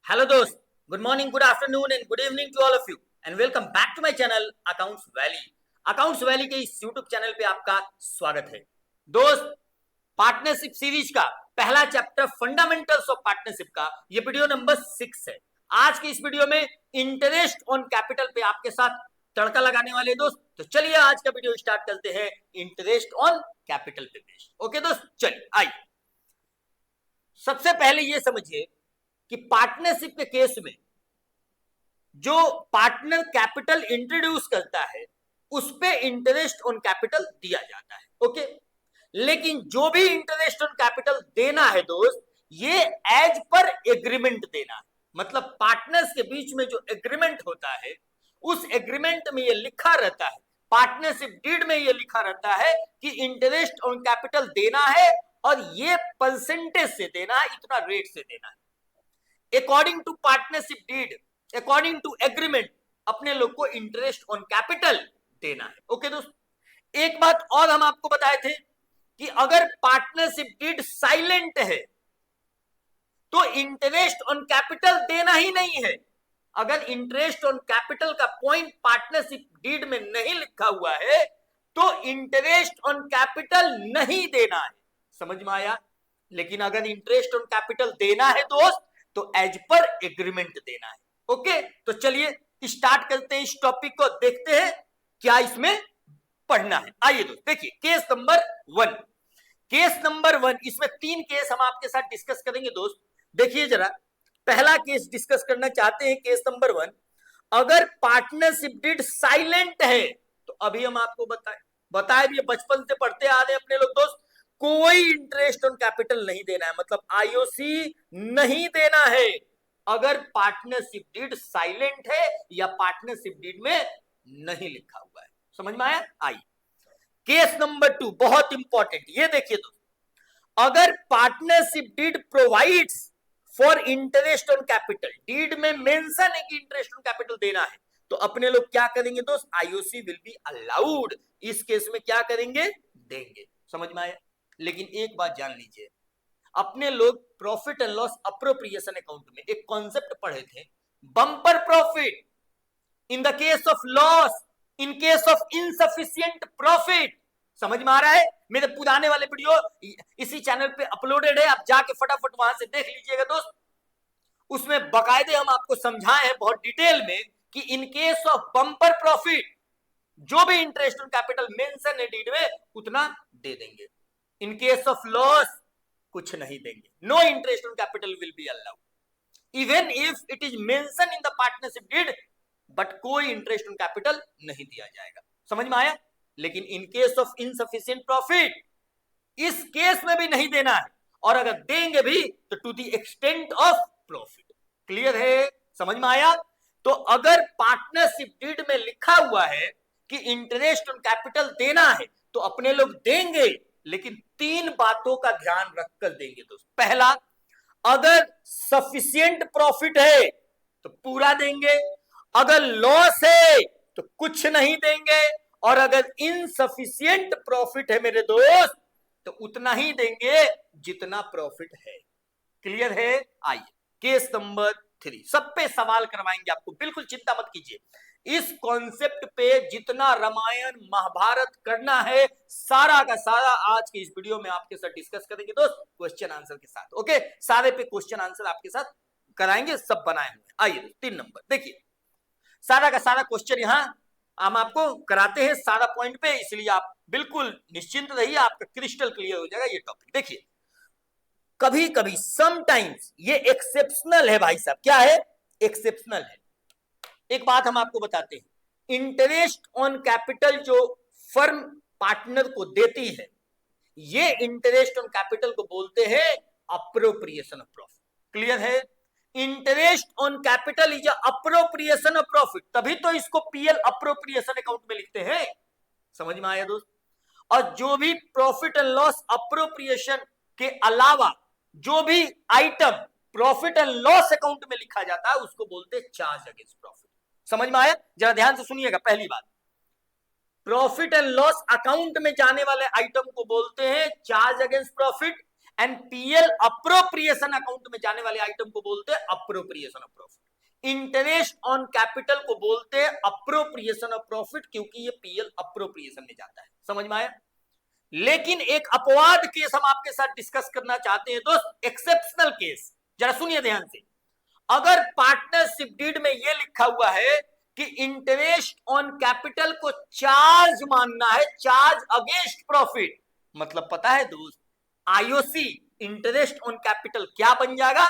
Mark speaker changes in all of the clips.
Speaker 1: Hello दोस्त, good morning, good afternoon and good evening to all of you and welcome back to my channel accounts valley. Accounts valley के इस YouTube channel पे आपका स्वागत है। दोस्त, पार्टनरशिप सीरीज का पहला चैप्टर फंडामेंटल्स ऑफ पार्टनरशिप का ये वीडियो नंबर 6 है। आज की इस वीडियो में इंटरेस्ट ऑन कैपिटल पे आपके साथ तड़का लगाने वाले दोस्त। तो चलिए आज का वीडियो स्टार्ट करते हैं इंटरेस्ट ऑन कैपिटल पे बेस्ड। ओके दोस्त, चलिए आइए सबसे पहले ये समझिए कि पार्टनरशिप के केस में जो पार्टनर कैपिटल इंट्रोड्यूस करता है उस पे इंटरेस्ट ऑन कैपिटल दिया जाता है। ओके, लेकिन जो भी इंटरेस्ट ऑन कैपिटल देना है दोस्त, ये एज पर एग्रीमेंट देना है। मतलब पार्टनर्स के बीच में जो एग्रीमेंट होता है उस एग्रीमेंट में ये लिखा रहता है, पार्टनरशिप डीड में ये लिखा रहता है कि इंटरेस्ट ऑन कैपिटल देना है और ये परसेंटेज से देना है, इतना रेट से देना है। According to partnership deed, according to agreement, अपने लोग को इंटरेस्ट ऑन कैपिटल देना है। ओके दोस्त, एक बात और हम आपको बताए थे कि अगर पार्टनरशिप डीड साइलेंट है तो इंटरेस्ट ऑन कैपिटल देना ही नहीं है। अगर इंटरेस्ट ऑन कैपिटल का पॉइंट पार्टनरशिप डीड में नहीं लिखा हुआ है तो इंटरेस्ट ऑन कैपिटल नहीं देना है। समझ में आया? लेकिन अगर इंटरेस्ट ऑन कैपिटल देना है दोस्त तो एज पर एग्रीमेंट देना है। ओके, तो चलिए स्टार्ट करते हैं, इस टॉपिक को देखते हैं क्या इसमें पढ़ना है। आइए दोस्त देखिए केस नंबर 1। केस नंबर 1, इसमें 3 केस हम आपके साथ डिस्कस करेंगे दोस्त। देखिए जरा, पहला केस डिस्कस करना चाहते हैं, केस नंबर 1। अगर पार्टनरशिप डीड साइलेंट है तो अभी हम आपको बताए भी, बचपन से पढ़ते आ रहे हैं अपने लोग दोस्त, कोई इंटरेस्ट ऑन कैपिटल नहीं देना है, मतलब आईओसी नहीं देना है अगर पार्टनरशिप डीड साइलेंट है या पार्टनरशिप डीड में नहीं लिखा हुआ है। समझ में आया? आइए केस नंबर 2, बहुत इंपॉर्टेंट, ये देखिए दोस्त। अगर partnership deed provides for interest on capital, deed में मेंशन है कि इंटरेस्ट ऑन कैपिटल देना है, तो अपने लोग क्या करेंगे दोस्त? IOC will be allowed. इस केस में क्या करेंगे? देंगे। समझ में आया? लेकिन एक बात जान लीजिए, अपने लोग profit and loss appropriation account में एक कॉन्सेप्ट पढ़े थे, bumper profit in the case of loss, in case of insufficient profit. समझ में आ रहा है? मेरे पुराने वाले वीडियो इसी चैनल पे अपलोडेड है, आप जाके फटाफट वहां से देख लीजिएगा दोस्त। उसमें बकायदे हम आपको समझाए हैं बहुत डिटेल में कि इन केस ऑफ बम्पर प्रॉफिट जो भी इंटरेस्ट ऑन कैपिटल मेंशन है डीड में उतना दे देंगे। इन केस ऑफ लॉस कुछ नहीं देंगे। No interest on capital will be allowed even if it is mention in the partnership deed, but कोई इंटरेस्ट ऑन कैपिटल नहीं दिया जाएगा। समझ में आया? लेकिन in case of insufficient profit, इस केस में भी नहीं देना है, और अगर देंगे भी तो to the extent of profit. Clear है? समझ में आया? तो अगर पार्टनरशिप डीड में लिखा हुआ है कि इंटरेस्ट ऑन कैपिटल देना है तो अपने लोग देंगे, लेकिन 3 बातों का ध्यान रखकर देंगे दोस्त। पहला, अगर सफिशिएंट प्रॉफिट है तो पूरा देंगे, अगर लॉस है तो कुछ नहीं देंगे, और अगर इनसफिशिएंट प्रॉफिट है मेरे दोस्त तो उतना ही देंगे जितना प्रॉफिट है। क्लियर है? आइए केस नंबर 3, सब पे सवाल करवाएंगे आपको, बिल्कुल चिंता मत कीजिए। इस कॉन्सेप्ट पे जितना रामायण महाभारत करना है सारा का सारा आज के इस वीडियो में आपके साथ डिस्कस करेंगे दोस्त, क्वेश्चन आंसर के साथ। ओके, सारे पे क्वेश्चन आंसर आपके साथ कराएंगे, सब बनाए हुए। आइए 3 नंबर देखिए, सारा का सारा क्वेश्चन यहां हम आपको कराते हैं सारा पॉइंट पे, इसलिए आप बिल्कुल निश्चिंत रहिए, आपका क्रिस्टल क्लियर हो जाएगा ये टॉपिक। देखिए, कभी कभी समटाइम्स ये एक्सेप्शनल है भाई साहब। क्या है? एक्सेप्शनल है। एक बात हम आपको बताते हैं, इंटरेस्ट ऑन कैपिटल जो फर्म पार्टनर को देती है, ये इंटरेस्ट ऑन कैपिटल को बोलते हैं अप्रोप्रिएशन ऑफ प्रॉफिट। क्लियर है? Interest on capital is appropriation of profit, तभी तो इसको पीएल अप्रोप्रिएशन अकाउंट में लिखते हैं। समझ में आया दोस्त? और जो भी प्रॉफिट एंड लॉस अप्रोप्रिएशन के अलावा जो भी item profit and loss account में लिखा जाता है उसको बोलते हैं चार्ज अगेंस्ट प्रॉफिट। समझ में आया? जरा ध्यान से सुनिएगा। पहली बात, प्रॉफिट एंड लॉस अकाउंट में जाने वाले आइटम को बोलते हैं charge against profit, and PL appropriation account में जाने वाले आइटम को बोलते हैं appropriation of profit. Interest on capital को बोलते हैं अप्रोप्रिएशन ऑफ प्रॉफिट, क्योंकि ये पीएल अप्रोप्रिएशन में जाता है। समझ में आया? लेकिन एक अपवाद केस हम आपके साथ डिस्कस करना चाहते हैं दोस्त, एक्सेप्शनल केस। जरा सुनिए ध्यान से। अगर पार्टनरशिप डीड में यह लिखा हुआ है कि इंटरेस्ट ऑन कैपिटल को चार्ज मानना है, चार्ज अगेंस्ट प्रॉफिट, मतलब पता है दोस्त, आईओसी इंटरेस्ट ऑन कैपिटल क्या बन जाएगा?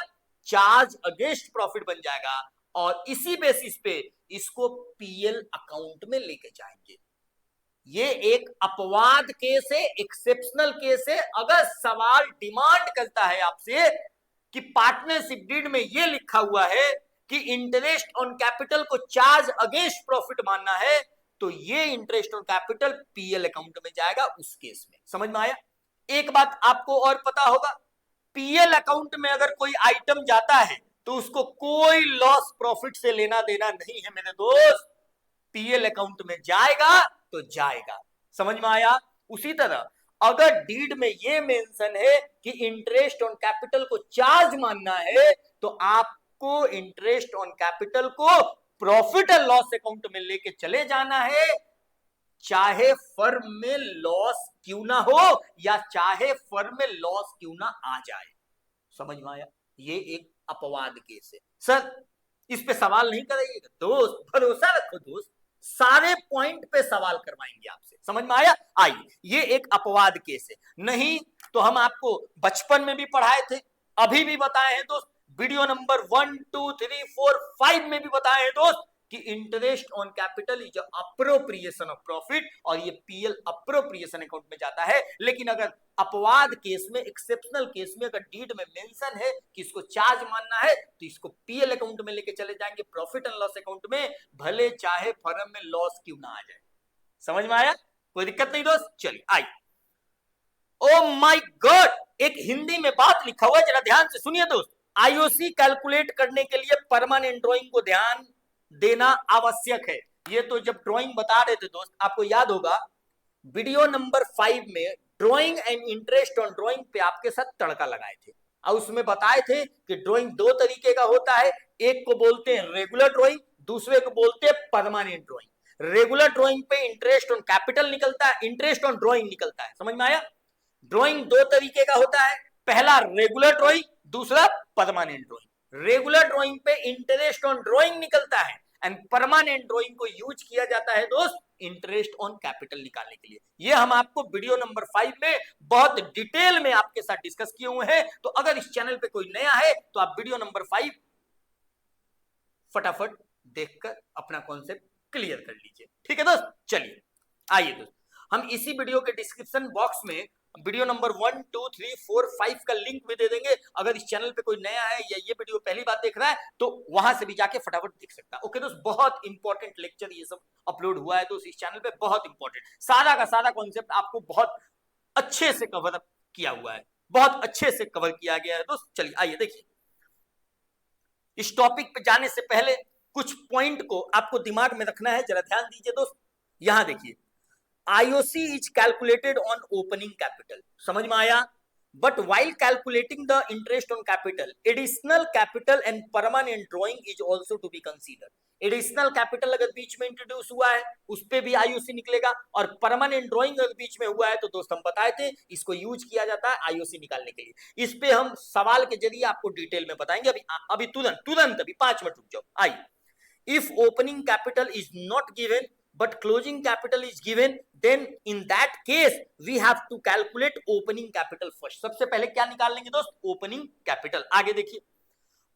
Speaker 1: चार्ज अगेंस्ट प्रॉफिट बन जाएगा, और इसी बेसिस पे इसको पीएल अकाउंट में लेके जाएंगे। ये एक अपवाद केस है, एक्सेप्शनल केस है। अगर सवाल डिमांड करता है आपसे कि पार्टनरशिप डीड में ये लिखा हुआ है कि इंटरेस्ट ऑन कैपिटल को चार्ज अगेंस्ट प्रॉफिट मानना है, तो ये interest on capital PL account में जाएगा उस केस में। समझ में आया? एक बात आपको और पता होगा, पीएल अकाउंट में अगर कोई आइटम जाता है तो उसको कोई लॉस प्रॉफिट से लेना देना नहीं है मेरे दोस्त। पीएल अकाउंट में जाएगा तो जाएगा। समझ में आया? उसी तरह अगर डीड में ये मेंशन है कि इंटरेस्ट ऑन कैपिटल को चार्ज मानना है, तो आपको इंटरेस्ट ऑन कैपिटल को प्रॉफिट एंड लॉस अकाउंट में लेके चले जाना है, चाहे फर्म में लॉस क्यों ना हो या चाहे फर्म में लॉस क्यों ना आ जाए। समझ में आया? ये एक अपवाद केस है। सर इस पे सवाल नहीं कराइएगा दोस्त, भरोसा रखो दोस्त, सारे पॉइंट पे सवाल करवाएंगे आपसे। समझ में आया? आइए, ये एक अपवाद केस है। नहीं तो हम आपको बचपन में भी पढ़ाए थे, अभी भी बताए हैं दोस्त, वीडियो नंबर 1 2 3 4 5 में भी बताए हैं दोस्त कि interest on capital is appropriation of profit, और ये पीएल अप्रोप्रिएशन अकाउंट में जाता है। लेकिन अगर अपवाद केस में, एक्सेप्शनल केस में अगर डीड में मेंशन है कि इसको चार्ज मानना है, तो इसको पीएल अकाउंट में लेके चले जाएंगे, प्रॉफिट एंड लॉस अकाउंट में, भले चाहे फर्म में लॉस क्यों ना आ जाए। समझ में आया? कोई दिक्कत नहीं दोस्त। चलिए आइए। ओ माय गॉड, एक हिंदी में बात लिखा हुआ है, जरा ध्यान से सुनिए दोस्त। आईओसी कैलकुलेट करने के लिए परमानेंट ड्राइंग को ध्यान देना आवश्यक है। ये तो जब ड्राइंग बता रहे थे दोस्त, आपको याद होगा वीडियो नंबर 5 में drawing and interest on drawing पे आपके साथ तड़का लगाए थे, और उसमें बताए थे कि ड्राइंग दो तरीके का होता है, एक को बोलते हैं रेगुलर ड्राइंग, दूसरे को बोलते हैं परमानेंट ड्राइंग। रेगुलर ड्राइंग पे इंटरेस्ट ऑन कैपिटल निकलता है, इंटरेस्ट ऑन ड्राइंग निकलता है। समझ में आया? ड्राइंग दो तरीके का होता है, पहला रेगुलर ड्राइंग, दूसरा परमानेंट ड्राइंग। रेगुलर ड्राइंग पे इंटरेस्ट ऑन ड्राइंग निकलता है, एंड परमानेंट ड्राइंग को यूज किया जाता है दोस्त इंटरेस्ट ऑन कैपिटल निकालने के लिए। ये हम आपको वीडियो नंबर 5 में बहुत डिटेल में आपके साथ डिस्कस किए हुए हैं। तो अगर इस चैनल पे कोई नया है तो आप वीडियो नंबर 5 फटाफट देखकर अपना कॉन्सेप्ट क्लियर कर लीजिए। ठीक है दोस्त? चलिए आइए दोस्त, हम इसी वीडियो के डिस्क्रिप्शन बॉक्स में वीडियो नंबर 1 2 3 4 5 का लिंक भी दे देंगे। अगर इस चैनल पे कोई नया है या ये वीडियो पहली बार देख रहा है तो वहां से भी जाके फटाफट देख सकता है। ओके दोस्त, बहुत इंपॉर्टेंट लेक्चर ये सब अपलोड हुआ है दोस्त इस चैनल पे, बहुत इंपॉर्टेंट, सारा का सारा कॉन्सेप्ट आपको बहुत अच्छे से कवर अप किया हुआ है, बहुत अच्छे से कवर किया गया है दोस्त। चलिए आइए देखिए, इस टॉपिक पे जाने से पहले कुछ पॉइंट को आपको दिमाग में रखना है, जरा ध्यान दीजिए दोस्त। यहां देखिए, IOC is calculated on opening capital. समझ में आया? But while calculating the interest on capital, additional capital and permanent drawing is also to be considered. Additional capital अगर बीच में इंट्रोड्यूस हुआ है उस पे भी IOC निकलेगा, और परमानेंट ड्राइंग अगर बीच में हुआ है तो दोस्त हम बताए थे इसको यूज किया जाता है IOC निकालने के लिए। इस पे हम सवाल के जरिए आपको डिटेल में बताएंगे। अभी तुरंत अभी 5 मिनट रुक जाओ। आइए, if opening capital is not given but closing capital is given, then in that case we have to calculate opening capital first. सबसे पहले क्या निकाल लेंगे दोस्त? Opening capital. आगे देखिए,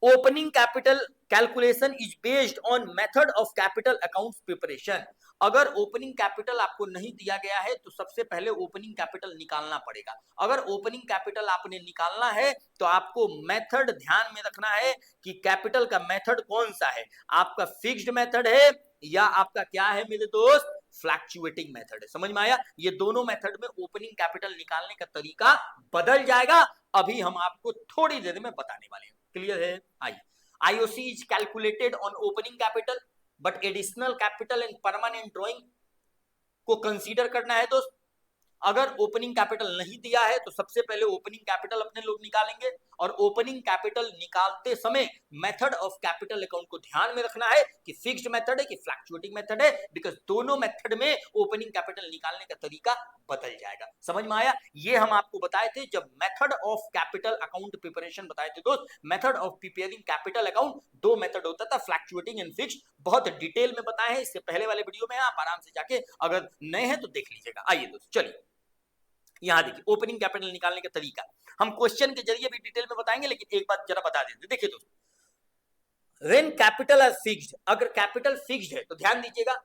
Speaker 1: opening capital calculation is based on method of capital accounts preparation. अगर opening capital आपको नहीं दिया गया है तो सबसे पहले ओपनिंग कैपिटल निकालना पड़ेगा। अगर ओपनिंग कैपिटल आपने निकालना है तो आपको मेथड ध्यान में रखना है कि कैपिटल का मेथड कौन सा है, आपका फिक्स्ड मेथड है या आपका क्या है मेरे दोस्त, फ्लैक्चुएटिंग मेथड है। समझ में आया? ये दोनों मेथड में ओपनिंग कैपिटल निकालने का तरीका बदल जाएगा, अभी हम आपको थोड़ी देर में बताने वाले हैं। क्लियर है? आइए, IOC is calculated on opening capital but additional capital and permanent drawing को कंसीडर करना है दोस्त। अगर ओपनिंग कैपिटल नहीं दिया है तो सबसे पहले ओपनिंग कैपिटल अपने लोग निकालेंगे, और ओपनिंग कैपिटल निकालते समय मेथड ऑफ कैपिटल अकाउंट को ध्यान में रखना है कि फिक्स्ड मेथड है कि फ्लक्चुएटिंग मेथड है, बिकॉज दोनों मेथड में ओपनिंग कैपिटल निकालने का तरीका बदल जाएगा। समझ में आया? ये हम आपको बताए थे जब method of capital account preparation बताए थे दोस्त। Method of preparing capital account दो मेथड होता था, फ्लक्चुएटिंग एंड फिक्स्ड, बहुत डिटेल में बताए हैं, इससे पहले वाले वीडियो में आप आराम से जाके अगर नए हैं तो देख लीजिएगा। आइए दोस्त चलिए यहां देखिए ओपनिंग कैपिटल निकालने का तरीका हम क्वेश्चन के जरिए भी डिटेल में बताएंगे, लेकिन एक बात जरा बता देते। देखिए दोस्तों, व्हेन कैपिटल आर फिक्स्ड, अगर कैपिटल फिक्स्ड है तो ध्यान दीजिएगा,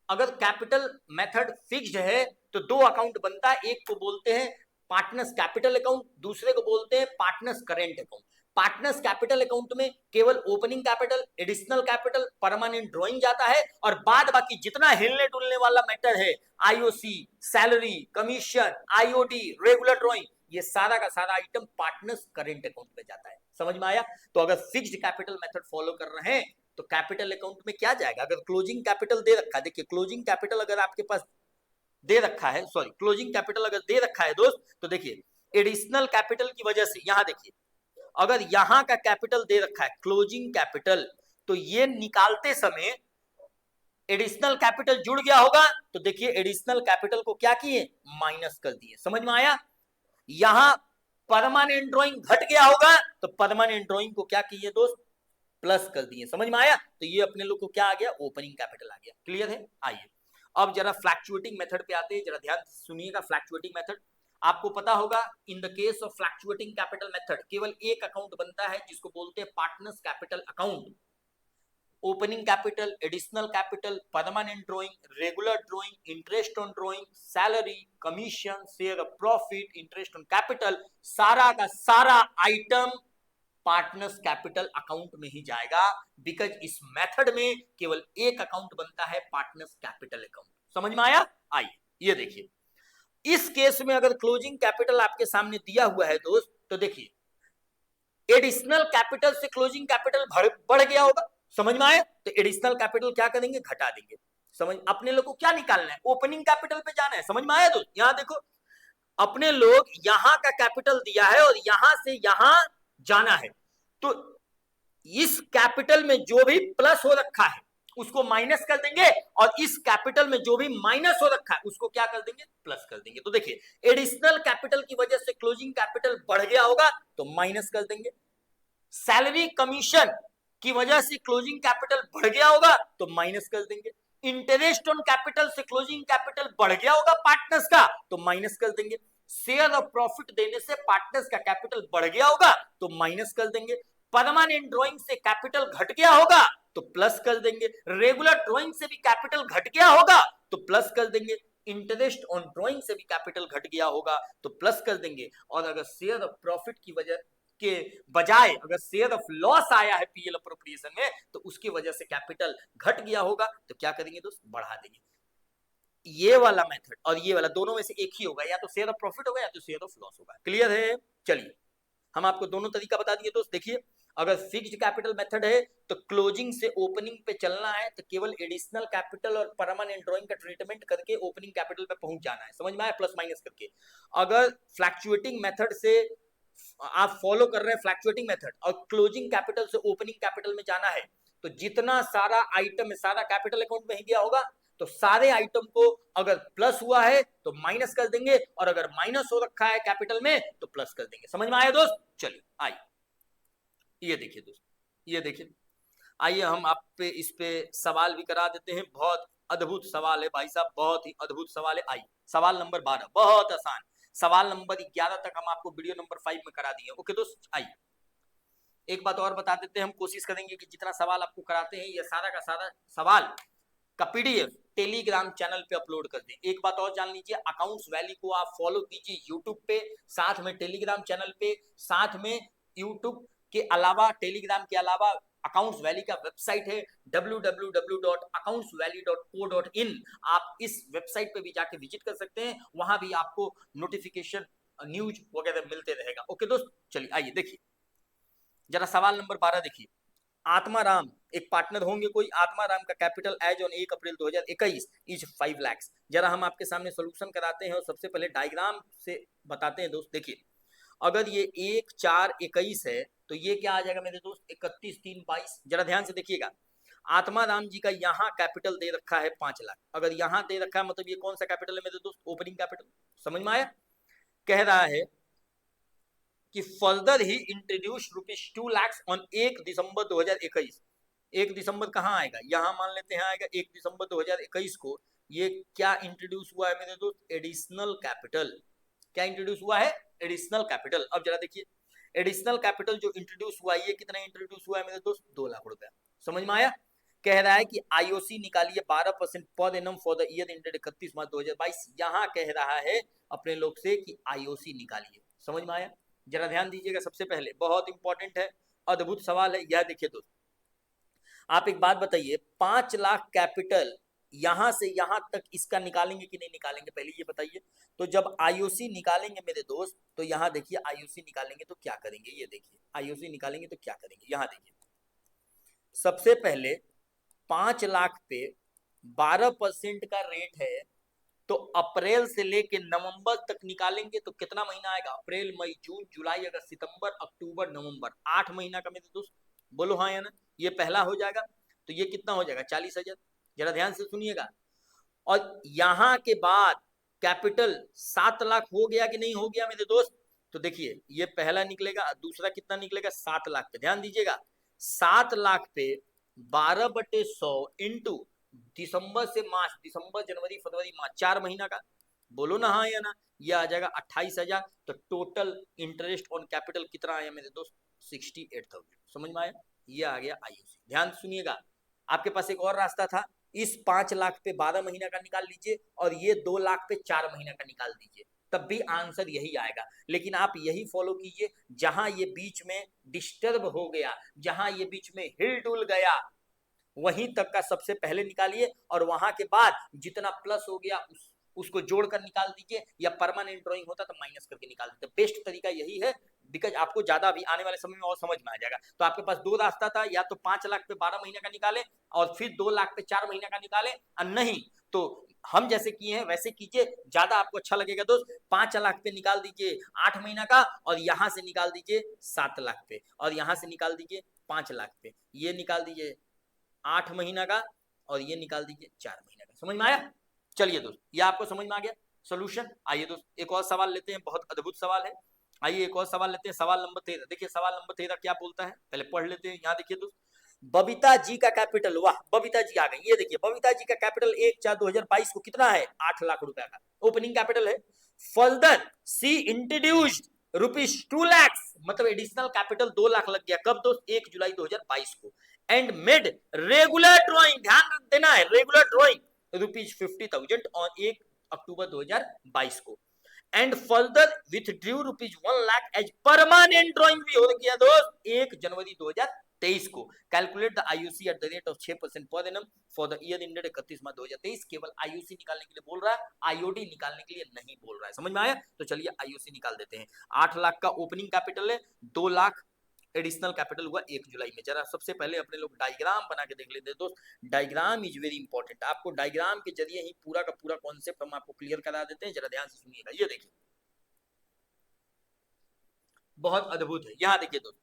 Speaker 1: अगर कैपिटल मेथड फिक्स्ड है तो दो अकाउंट बनता है, एक को बोलते हैं पार्टनर्स कैपिटल अकाउंट, दूसरे को बोलते हैं partners current account. Partners capital account में केवल opening capital, additional capital, permanent drawing जाता है, और बाद बाकी जितना हिलने डुलने वाला मैटर है, IOC, salary, commission, IOD, regular drawing, ये सारा का सारा आइटम पार्टनर्स करेंट अकाउंट में जाता है। समझ में आया? तो अगर फिक्स्ड कैपिटल मेथड फॉलो कर रहे हैं तो कैपिटल अकाउंट में क्या जाएगा? अगर क्लोजिंग कैपिटल दे रखा है, देखिए क्लोजिंग कैपिटल अगर आपके पास दे रखा है, सॉरी क्लोजिंग कैपिटल अगर दे रखा है दोस्त, तो देखिए एडिशनल कैपिटल की वजह से यहां देखिए अगर यहां का कैपिटल दे रखा है क्लोजिंग कैपिटल, तो ये निकालते समय एडिशनल कैपिटल जुड़ गया होगा, तो देखिए एडिशनल कैपिटल को क्या किए? माइनस कर दिए। समझ में आया? यहां परमानेंट ड्रॉइंग घट गया होगा तो परमानेंट ड्रॉइंग को क्या किए दोस्त? प्लस कर दिए। समझ में आया? तो ये अपने लोग को क्या आ गया? ओपनिंग कैपिटल आ गया। क्लियर है? आइए अब जरा फ्लक्चुएटिंग मेथड पे आते हैं, जरा ध्यान सुनिएगा। फ्लक्चुएटिंग मेथड आपको पता होगा, in the case of fluctuating capital method केवल एक अकाउंट बनता है जिसको बोलते हैं partners capital account. Opening capital, additional capital, permanent drawing, regular drawing, interest on drawing, salary, commission, share of profit, interest on capital, सारा का सारा आइटम पार्टनर्स कैपिटल अकाउंट में ही जाएगा, बिकॉज इस मेथड में केवल एक अकाउंट बनता है, पार्टनर्स कैपिटल अकाउंट। समझ में आया? आइए ये देखिए, इस केस में अगर क्लोजिंग कैपिटल आपके सामने दिया हुआ है दोस्त, तो देखिए एडिशनल कैपिटल से क्लोजिंग कैपिटल बढ़ गया होगा। समझ में आया? तो एडिशनल कैपिटल क्या करेंगे? घटा देंगे। समझ, अपने लोग को क्या निकालना है? ओपनिंग कैपिटल पे जाना है। समझ में आया दोस्त? यहां देखो, अपने लोग यहां का कैपिटल दिया है और यहां से यहां जाना है, तो इस कैपिटल में जो भी प्लस हो रखा है उसको माइनस कर देंगे, और इस कैपिटल में जो भी माइनस हो रखा है उसको क्या कर देंगे? प्लस कर देंगे। तो देखिए एडिशनल कैपिटल की वजह से क्लोजिंग कैपिटल बढ़ गया होगा तो माइनस कर देंगे, सैलरी कमीशन की वजह से क्लोजिंग कैपिटल बढ़ गया होगा तो माइनस कर देंगे, इंटरेस्ट ऑन कैपिटल से क्लोजिंग कैपिटल बढ़ गया होगा पार्टनर्स का तो माइनस कर देंगे, शेयर ऑफ प्रॉफिट देने से पार्टनर्स का कैपिटल बढ़ गया होगा तो माइनस कर देंगे, परमानेंट ड्रॉइंग से कैपिटल घट गया होगा तो प्लस कर देंगे, रेगुलर ड्रॉइंग से भी कैपिटल घट गया होगा तो प्लस कर देंगे, इंटरेस्ट ऑन ड्रॉइंग से भी कैपिटल घट गया होगा तो प्लस कर देंगे, और अगर शेयर ऑफ प्रॉफिट की वजह के बजाय अगर शेयर ऑफ लॉस आया है पीएल अप्रोप्रिएशन में तो उसकी वजह से कैपिटल घट गया होगा तो क्या करेंगे दोस्त? बढ़ा देंगे। ये वाला मेथड और ये वाला दोनों में से एक ही होगा, या तो शेयर ऑफ प्रॉफिट होगा या तो शेयर ऑफ लॉस होगा। क्लियर है? चलिए हम आपको दोनों तरीका बता दिए दोस्त। देखिए अगर फिक्स्ड कैपिटल मेथड है तो क्लोजिंग से ओपनिंग पे चलना है तो केवल एडिशनल कैपिटल और परमानेंट ड्रॉइंग का ट्रीटमेंट करके ओपनिंग कैपिटल पे पहुंच जाना है। समझ में आया? प्लस माइनस करके। अगर फ्लक्चुएटिंग मेथड से आप फॉलो कर रहे हैं फ्लक्चुएटिंग मेथड और क्लोजिंग कैपिटल से ओपनिंग कैपिटल में जाना है, तो जितना सारा आइटम है सारा कैपिटल अकाउंट में ही गया होगा, तो सारे आइटम को अगर प्लस हुआ है तो माइनस कर देंगे, और अगर माइनस हो रखा है कैपिटल में तो प्लस कर देंगे। समझ में आया दोस्त? चलिए आइए ये देखिए दोस्त, ये देखिए, आइए हम आप पे इस पे सवाल भी करा देते हैं। बहुत अद्भुत सवाल है भाई साहब, बहुत ही अद्भुत सवाल है। आइए सवाल नंबर 12 बहुत आसान, सवाल नंबर 11 तक हम आपको वीडियो नंबर 5 में करा दिए। ओके दोस्त, आइए एक बात और बता देते हैं, हम कोशिश करेंगे कि जितना सवाल आपको कराते हैं ये सारा का सारा सवाल का पीडीएफ टेलीग्राम चैनल पे अपलोड कर दें। एक बात और जान लीजिए, अकाउंट्स वैली को आप फॉलो कीजिए यूट्यूब पे, साथ में टेलीग्राम चैनल पे, साथ में यूट्यूब के अलावा टेलीग्राम के अलावा अकाउंट्स वैली का वेबसाइट है www.accountsvalley.co.in। आप इस वेबसाइट पे भी जाके विजिट कर सकते हैं, वहां भी आपको नोटिफिकेशन न्यूज वगैरह मिलते रहेगा। ओके दोस्त, चलिए आइए देखिए जरा सवाल नंबर 12 देखिए, आत्माराम एक पार्टनर होंगे कोई, आत्माराम का capital as on 1 April 2021 is 5 lakh. जरा हम आपके सामने सोल्यूशन कराते हैं और सबसे पहले डायग्राम से बताते हैं दोस्त। देखिए अगर ये 1/4/21 है तो ये क्या आ जाएगा मेरे दोस्त 31/3/22। जरा ध्यान से देखिएगा, आत्माराम जी का यहाँ कैपिटल दे रखा है 5 लाख, अगर यहाँ दे रखा है मतलब ये कौन सा कैपिटल है मेरे दोस्त, ओपनिंग कैपिटल। समझ में आया? कह रहा है कि further he introduce ₹2 lakh on 1 दिसंबर 2021। 1 दिसंबर कहाँ आएगा, यहाँ मान लेते हैं आएगा 1 दिसंबर 2021 को। ये क्या इंट्रोड्यूस हुआ है मेरे दोस्त, एडिशनल कैपिटल। क्या इंट्रोड्यूस हुआ है, एडिशनल कैपिटल। अब जरा देखिए एडिशनल कैपिटल जो इंट्रोड्यूस हुआ है ये कितना इंट्रोड्यूस हुआ है मेरे दोस्त, 2 लाख रुपया। समझ में आया? कह रहा है कि आईओसी निकालिए 12% पर annum for the year ended 31 मार्च 2022। यहाँ कह रहा है अपने लोग से कि आईओसी निकालिए। समझ में आया? जरा ध्यान दीजिएगा, सबसे पहले बहुत इंपॉर्टेंट है, अद्भुत सवाल है यह। देखिए दोस्त आप एक बात बताइए, 5 लाख कैपिटल यहां से यहां तक इसका निकालेंगे कि नहीं निकालेंगे, पहले ये बताइए। तो जब आईओसी निकालेंगे मेरे दोस्त, तो यहाँ देखिए आईओसी निकालेंगे तो क्या करेंगे, ये देखिए आईओसी निकालेंगे तो क्या करेंगे। यहाँ देखिए सबसे पहले 5 लाख पे 12% का रेट है, तो अप्रैल से लेके नवंबर तक निकालेंगे तो कितना महीना आएगा, अप्रैल मई जून जुलाई अगस्त सितंबर अक्टूबर नवंबर, 8 महीना का मेरे दोस्त। बोलो हाँ या ना? ये पहला हो जाएगा तो ये कितना हो जाएगा 40,000। जरा ध्यान से सुनिएगा, और यहां के बाद कैपिटल 7 लाख हो गया कि नहीं हो गया मेरे दोस्त। तो देखिए ये पहला निकलेगा, दूसरा कितना निकलेगा 7 लाख पे। ध्यान दीजिएगा 7 लाख पे 12/100 इंटू दिसंबर से मार्च, दिसंबर जनवरी फरवरी मार्च, 4 महीना का। बोलो ना हाँ या ना? ये आ जाएगा 28,000। तो टोटल इंटरेस्ट ऑन कैपिटल कितना आया मेरे दोस्त, 68,000। समझ में आया? ये आ गया आईओसी। ध्यान सुनिएगा, आपके पास एक और रास्ता था, इस 5 लाख पे 12 महीना का निकाल लीजिए और ये 2 लाख पे 4 महीना का निकाल दीजिए, तब भी आंसर यही आएगा। लेकिन आप यही फॉलो कीजिए, जहां ये बीच में डिस्टर्ब हो गया, जहां ये बीच में हिल डुल गया, वहीं तक का सबसे पहले निकालिए और वहां के बाद जितना प्लस हो गया उसको जोड़कर निकाल दीजिए, या परमानेंट ड्राइंग होता तो माइनस करके निकाल दीजिए। बेस्ट तरीका यही है, बिकॉज आपको ज्यादा अभी आने वाले समय में और समझ में आ जाएगा। तो आपके पास 2 रास्ता था, या तो 5 लाख पे 12 महीने का निकाले और फिर 2 लाख पे 4 महीने का निकाले, और नहीं तो हम जैसे किए हैं वैसे कीजिए, ज्यादा आपको अच्छा लगेगा दोस्त। 5 लाख पे निकाल दीजिए 8 महीना का, और यहां से निकाल दीजिए 7 लाख पे, और यहां से निकाल दीजिए 5 लाख पे, ये निकाल दीजिए 8 महीना का, और ये निकाल दीजिए 4 महीना का। समझ में आया? चलिए दोस्त ये आपको समझ में आ गया सोल्यूशन। आइए दोस्त एक और सवाल लेते हैं, बहुत अद्भुत सवाल है। आइए एक और सवाल लेते हैं, सवाल नंबर 13। देखिए सवाल नंबर 13 क्या बोलता है, पहले पढ़ लेते हैं। यहाँ देखिए दोस्त, बबीता जी का कैपिटल, वाह बबीता जी आ गई। ये देखिए बबीता जी का कैपिटल 1/4/2022 को कितना है, 8 लाख रुपया का ओपनिंग कैपिटल है। फर्दर सी इंट्रोड्यूस्ड ₹2 लाख, मतलब एडिशनल कैपिटल 2 लाख लग गया। कब दोस्त, 1 जुलाई 2022 को। एंड मेड रेगुलर ड्रॉइंग, ध्यान देना है, रेगुलर ड्रॉइंग ₹50,000 ऑन 1 अक्टूबर 2022 को। And further withdrew ₹1 lakh as permanent drawing भी हो गया दोस्त 1 जनवरी 2023 को। Calculate the IUC at the rate of 6% per annum for the year ended 31 March 2023। केवल आईयूसी निकालने के लिए बोल रहा है, आईओडी निकालने के लिए नहीं बोल रहा है। समझ में आया? तो चलिए आईयूसी निकाल देते हैं। 8 लाख का ओपनिंग कैपिटल है, 2 लाख एडिशनल कैपिटल हुआ 1 जुलाई में। जरा सबसे पहले अपने लोग डायग्राम बना के देख लेते हैं दोस्त। डायग्राम इज वेरी इंपॉर्टेंट, आपको डायग्राम के जरिए ही पूरा का पूरा कॉन्सेप्ट हम आपको क्लियर करा देते हैं। जरा ध्यान से सुनिएगा, ये देखिए बहुत अद्भुत है। यहाँ देखिए दोस्त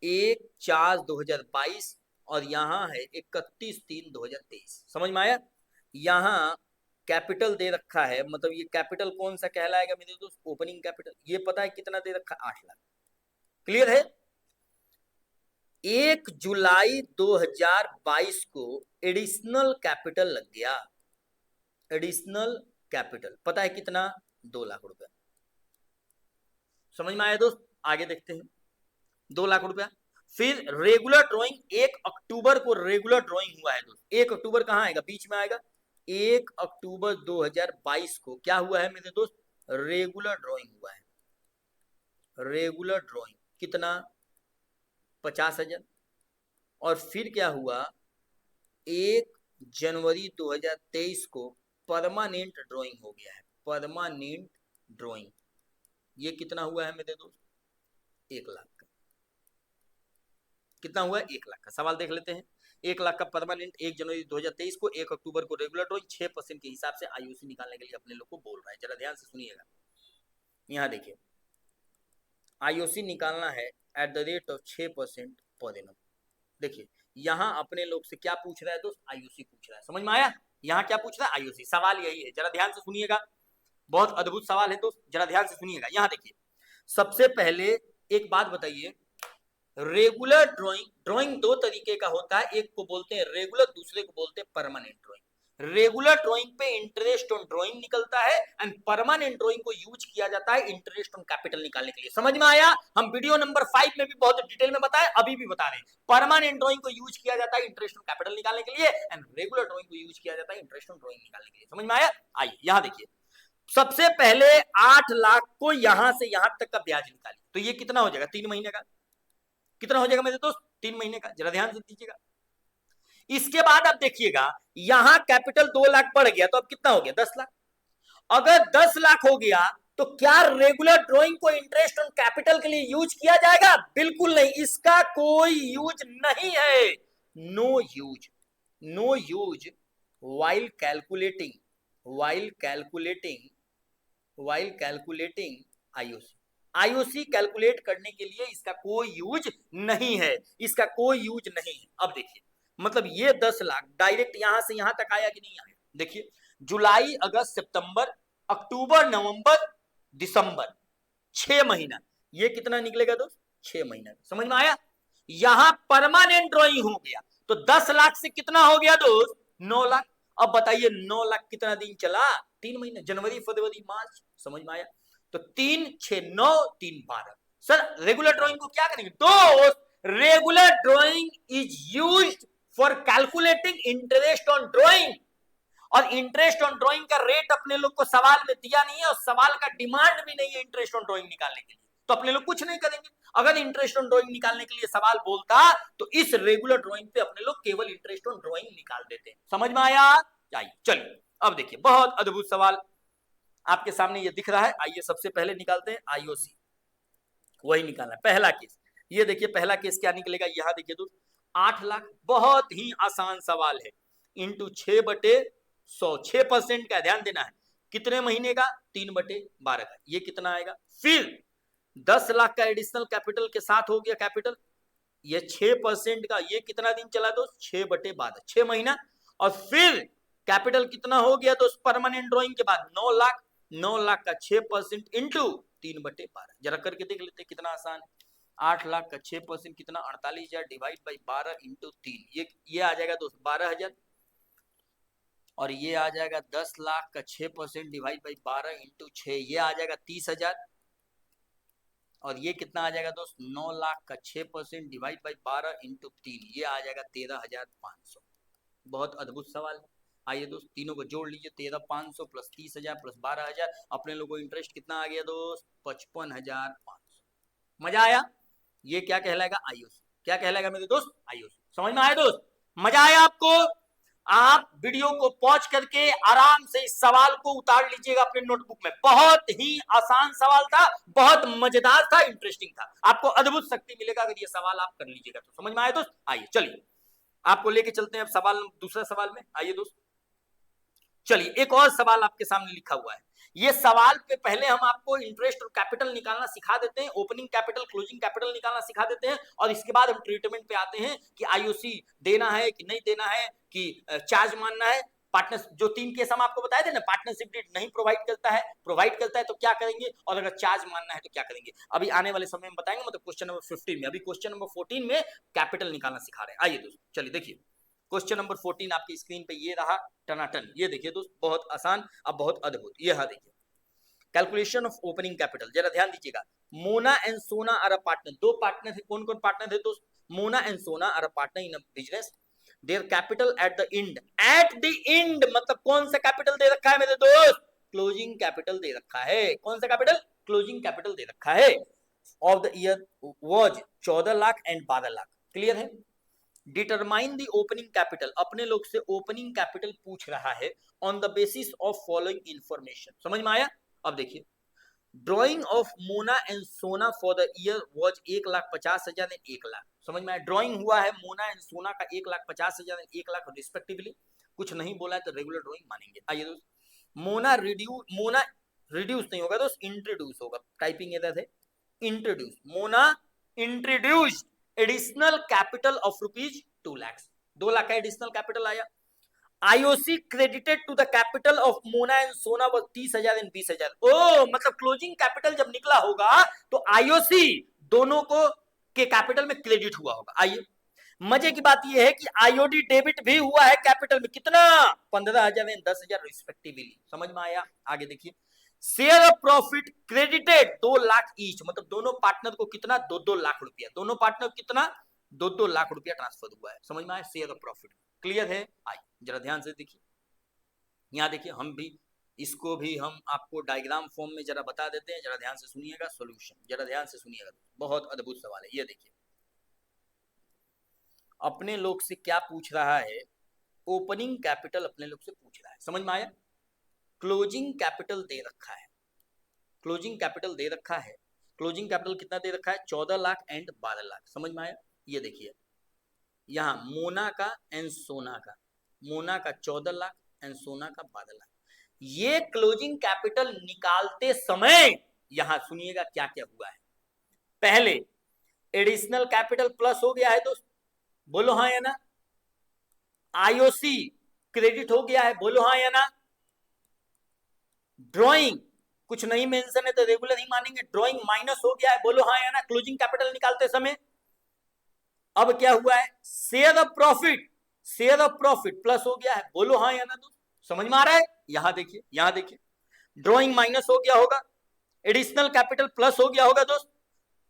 Speaker 1: 1/4/2022 और यहाँ है 31/3/2023। समझ में आया? यहाँ कैपिटल दे रखा है, मतलब ये कैपिटल कौन सा कहलाएगा मेरे दोस्त, ओपनिंग कैपिटल। ये पता है कितना दे रखा है, 8 लाख। क्लियर है? 1 जुलाई 2022 को एडिशनल कैपिटल लग गया। एडिशनल कैपिटल पता है कितना, 2 लाख रुपया। समझ में आया दोस्त? आगे देखते हैं, 2 लाख रुपया। फिर रेगुलर ड्राइंग 1 अक्टूबर को रेगुलर ड्राइंग हुआ है दोस्त। 1 अक्टूबर कहां आएगा, बीच में आएगा। 1 अक्टूबर 2022 को क्या हुआ है मेरे दोस्त, रेगुलर ड्राइंग हुआ है। रेगुलर ड्राइंग कितना, 50,000। और फिर क्या हुआ, 1 जनवरी 2023 को परमानेंट ड्राइंग हो गया है। परमानेंट ड्राइंग ये कितना हुआ है मेरे दोस्त, 1 लाख का। कितना हुआ 1 लाख का। सवाल देख लेते हैं। 1 लाख का परमानेंट 1 जनवरी 2023 को 1 अक्टूबर को रेगुलर ड्रॉइंग 6% के हिसाब से आईओसी निकालने के लिए अपने लोग को बोल रहा है। जरा ध्यान से सुनिएगा। यहाँ देखिए आईओसी निकालना है eight the rate of 6% per annum. देखिए यहाँ अपने लोग से क्या पूछ रहा है दोस्त, आईओसी पूछ रहा है। समझ में आया? यहाँ क्या पूछ रहा है, आईओसी। सवाल यही है, जरा ध्यान से सुनिएगा, बहुत अद्भुत सवाल है दोस्त, जरा ध्यान से सुनिएगा। यहाँ देखिए सबसे पहले एक बात बताइए, रेगुलर ड्राइंग दो तरीके का होता है, एक को बोलते हैं रेगुलर, दूसरे को बोलते हैं परमानेंट ड्राइंग। रेगुलर ड्राइंग पे इंटरेस्ट ऑन ड्राइंग निकलता है एंड परमानेंट ड्राइंग को यूज किया जाता है इंटरेस्ट ऑन कैपिटल निकालने के लिए। समझ में आया? हम वीडियो नंबर 5 में भी बहुत डिटेल में बताए, अभी भी बता रहे हैं। परमानेंट ड्राइंग को यूज किया जाता है इंटरेस्ट ऑन कैपिटल निकालने के लिए एंड रेगुलर ड्राइंग को यूज किया जाता है इंटरेस्ट ऑन ड्राइंग निकालने के लिए। समझ में आया? आइए यहां देखिए, सबसे पहले 8 लाख को यहां से यहां तक का ब्याज निकालिए, तो ये कितना हो जाएगा 3 महीने का। कितना हो जाएगा मेरे दोस्त? 3 महीने का। जरा ध्यान से दीजिएगा। इसके बाद आप देखिएगा यहां कैपिटल 2 लाख बढ़ गया, तो अब कितना हो गया 10 लाख। अगर 10 लाख हो गया तो क्या रेगुलर ड्राइंग को इंटरेस्ट ऑन कैपिटल के लिए यूज किया जाएगा? बिल्कुल नहीं, इसका कोई यूज नहीं है। No use, no use while calculating IOC. IOC calculate करने के लिए इसका कोई यूज नहीं है, इसका कोई यूज नहीं है। अब देखिए मतलब ये 10 लाख डायरेक्ट यहां से यहां तक आया कि नहीं आया? देखिए जुलाई अगस्त सितंबर अक्टूबर नवंबर दिसंबर 6 महीना, ये कितना निकलेगा दोस्त? 6 महीना। समझ में आया? यहां परमानेंट ड्राइंग हो गया, तो 10 लाख से कितना हो गया दोस्त? 9 लाख। अब बताइए 9 लाख कितना दिन चला? 3 महीने, जनवरी फरवरी मार्च। समझ में आया? तो 3 6 9 3 12। सर रेगुलर ड्राइंग को क्या करेंगे दोस्त? Regular drawing is used for calculating interest on drawing, और इंटरेस्ट ऑन ड्राइंग का रेट अपने लोग को सवाल में दिया नहीं है और सवाल का डिमांड भी नहीं है इंटरेस्ट ऑन ड्राइंग निकालने के लिए, तो अपने लोग कुछ नहीं करेंगे। अगर इंटरेस्ट ऑन ड्राइंग निकालने के लिए सवाल बोलता तो इस रेगुलर ड्राइंग पे अपने लोग केवल इंटरेस्ट ऑन ड्राइंग निकाल देते। समझ में आया? आइए चलिए अब देखिए बहुत अद्भुत सवाल आपके सामने ये दिख रहा है। आइए सबसे पहले निकालते हैं आईओसी, वही निकालना है पहला केस। ये देखिए पहला केस क्या निकलेगा, यहां देखिए दोस्त 8 लाख, बहुत ही आसान सवाल है, इंटू 6/100, 6% का ध्यान देना है। कितने महीने का? 3/12 का। ये कितना आएगा? फिर 10 लाख का एडिशनल कैपिटल के साथ हो गया कैपिटल, ये 6% का, ये कितना दिन चला दोस्त? 6/12, 6 महीना। और फिर कैपिटल कितना हो गया दोस्त परमानेंट ड्राइंग के बाद? 9 लाख। 9 लाख का 6% इंटू 3/12, जरा करके देख लेते कितना आसान है। 8 लाख का 6% कितना? 48,000 डिवाइड बाई 12 इंटू 3, ये आ जाएगा दोस्त 12,000। और ये आ जाएगा 10 लाख का 6% डिवाइड बाई 12 इंटू 6, ये आ जाएगा 30,000। और ये कितना आ जाएगा दोस्त? 9 लाख का 6% डिवाइड बाई 12 इंटू 3, ये आ जाएगा 13,500। बहुत अद्भुत सवाल है। आइए दोस्त तीनों को जोड़ लीजिए, 13,500 प्लस 30,000 प्लस 12,000, अपने लोगों को इंटरेस्ट कितना आ गया दोस्त? 55,500। मजा आया? ये क्या कहलाएगा? आईओसी। क्या कहलाएगा मेरे दोस्त? आईओसी। समझ में आया दोस्त? मजा आया आपको? आप वीडियो को पॉज करके आराम से इस सवाल को उतार लीजिएगा अपने नोटबुक में। बहुत ही आसान सवाल था, बहुत मजेदार था, इंटरेस्टिंग था। आपको अद्भुत शक्ति मिलेगा अगर ये सवाल आप कर लीजिएगा तो। समझ में आया दोस्त? आइए चलिए आपको लेके चलते हैं अब सवाल, दूसरा सवाल में। आइए दोस्त चलिए एक और सवाल आपके सामने लिखा हुआ है। ये सवाल पे पहले हम आपको इंटरेस्ट और कैपिटल निकालना सिखा देते हैं, ओपनिंग कैपिटल क्लोजिंग कैपिटल निकालना सिखा देते हैं, और इसके बाद हम ट्रीटमेंट पे आते हैं कि आईओसी देना है कि नहीं देना है, कि चार्ज मानना है। पार्टनर जो 3 केस हम आपको बताए थे ना, पार्टनरशिप डीड नहीं प्रोवाइड करता है तो क्या करेंगे, और अगर चार्ज मानना है तो क्या करेंगे। अभी आने वाले समय में बताएंगे, मतलब क्वेश्चन नंबर 15 में। अभी क्वेश्चन नंबर 14 में कैपिटल निकालना सिखा रहे हैं। आइए दोस्त चलिए देखिए क्वेश्चन नंबर 14 आपकी स्क्रीन पे ये रहा टनाटन। ये देखिए दोस्त बहुत आसान, अब बहुत अद्भुत। ये हाँ देखिए कैलकुलेशन ऑफ ओपनिंग कैपिटल, जरा ध्यान दीजिएगा। Mona and Sona are a partner, 2 partner थे। कौन कौन पार्टनर थे दोस्त? Mona and Sona are a partner in a business. Their capital at the end मतलब कौन सा कैपिटल दे रखा है मेरे दोस्त? क्लोजिंग कैपिटल दे रखा है। कौन सा कैपिटल? क्लोजिंग कैपिटल दे रखा है। Of the year was 14 lakh and 12 lakh. Clear है? डिटरमाइन द ओपनिंग कैपिटल, अपने लोग से ओपनिंग कैपिटल पूछ रहा है on the basis of following information. समझ में आया? अब देखिए ड्रॉइंग ऑफ मोना एंड सोना for the year was 1,50,000 and 1 lakh. समझ में आया। ड्राइंग हुआ है मोना एंड सोना का 1,50,000 1 लाख रिस्पेक्टिवली, कुछ नहीं बोला है तो रेगुलर ड्राइंग मानेंगे। आइए दोस्त, मोना रिड्यूस नहीं होगा दोस्त, इंट्रोड्यूस होगा। टाइपिंग इधर है introduce, Mona introduced additional capital of rupees 2 lakh, 2 lakh का एडिशनल कैपिटल आया। IOC credited to the capital of Mona and Sona वो 30,000 एंड 20,000। ओ मतलब क्लोजिंग कैपिटल जब निकला होगा तो आईओसी दोनों को के कैपिटल में क्रेडिट हुआ होगा। आइए, मजे की बात यह है कि आईओडी डेबिट भी हुआ है कैपिटल में, कितना 15,000 एंड 10,000 रिस्पेक्टिवली। समझ में आया। आगे देखिए, share of profit credited 2 lakh each, मतलब दोनों पार्टनर को कितना 2-2 लाख रुपया, दोनों पार्टनर कितना 2-2 लाख रुपया ट्रांसफर हुआ है। समझ में आया। शेयर ऑफ प्रॉफिट क्लियर है। आइए जरा ध्यान से देखिए, यहां देखिए, हम भी इसको भी हम आपको डायग्राम फॉर्म में जरा बता देते हैं, जरा ध्यान से सुनिएगा। सॉल्यूशन जरा ध्यान से सुनिएगा, बहुत अद्भुत सवाल है। ये देखिए, अपने लोग से क्या पूछ रहा है, ओपनिंग कैपिटल अपने लोग से पूछ रहा है। समझ में आया। क्लोजिंग कैपिटल दे रखा है, क्लोजिंग कैपिटल दे रखा है। क्लोजिंग कैपिटल कितना दे रखा है, 14 लाख एंड 12 लाख। समझ में आया। ये देखिए, यहाँ मोना का एंड सोना का, मोना का 14 लाख एंड सोना का 12 लाख। ये क्लोजिंग कैपिटल निकालते समय यहां सुनिएगा क्या क्या हुआ है। पहले एडिशनल कैपिटल प्लस हो गया है दोस्त, बोलो हाँ या ना। आईओसी क्रेडिट हो गया है, बोलो हाँ या ना। ड्राइंग कुछ नहीं मेंशन है तो रेगुलर ही मानेंगे, ड्राइंग माइनस हो गया है, बोलो हाँ या ना। क्लोजिंग कैपिटल निकालते समय अब क्या हुआ है, share of profit, share of profit plus हो गया है, बोलो हाँ या ना दोस्त। समझ में आ रहा है। यहां देखिए, यहां देखिए, ड्राइंग माइनस हो गया होगा, एडिशनल कैपिटल प्लस हो गया होगा दोस्त।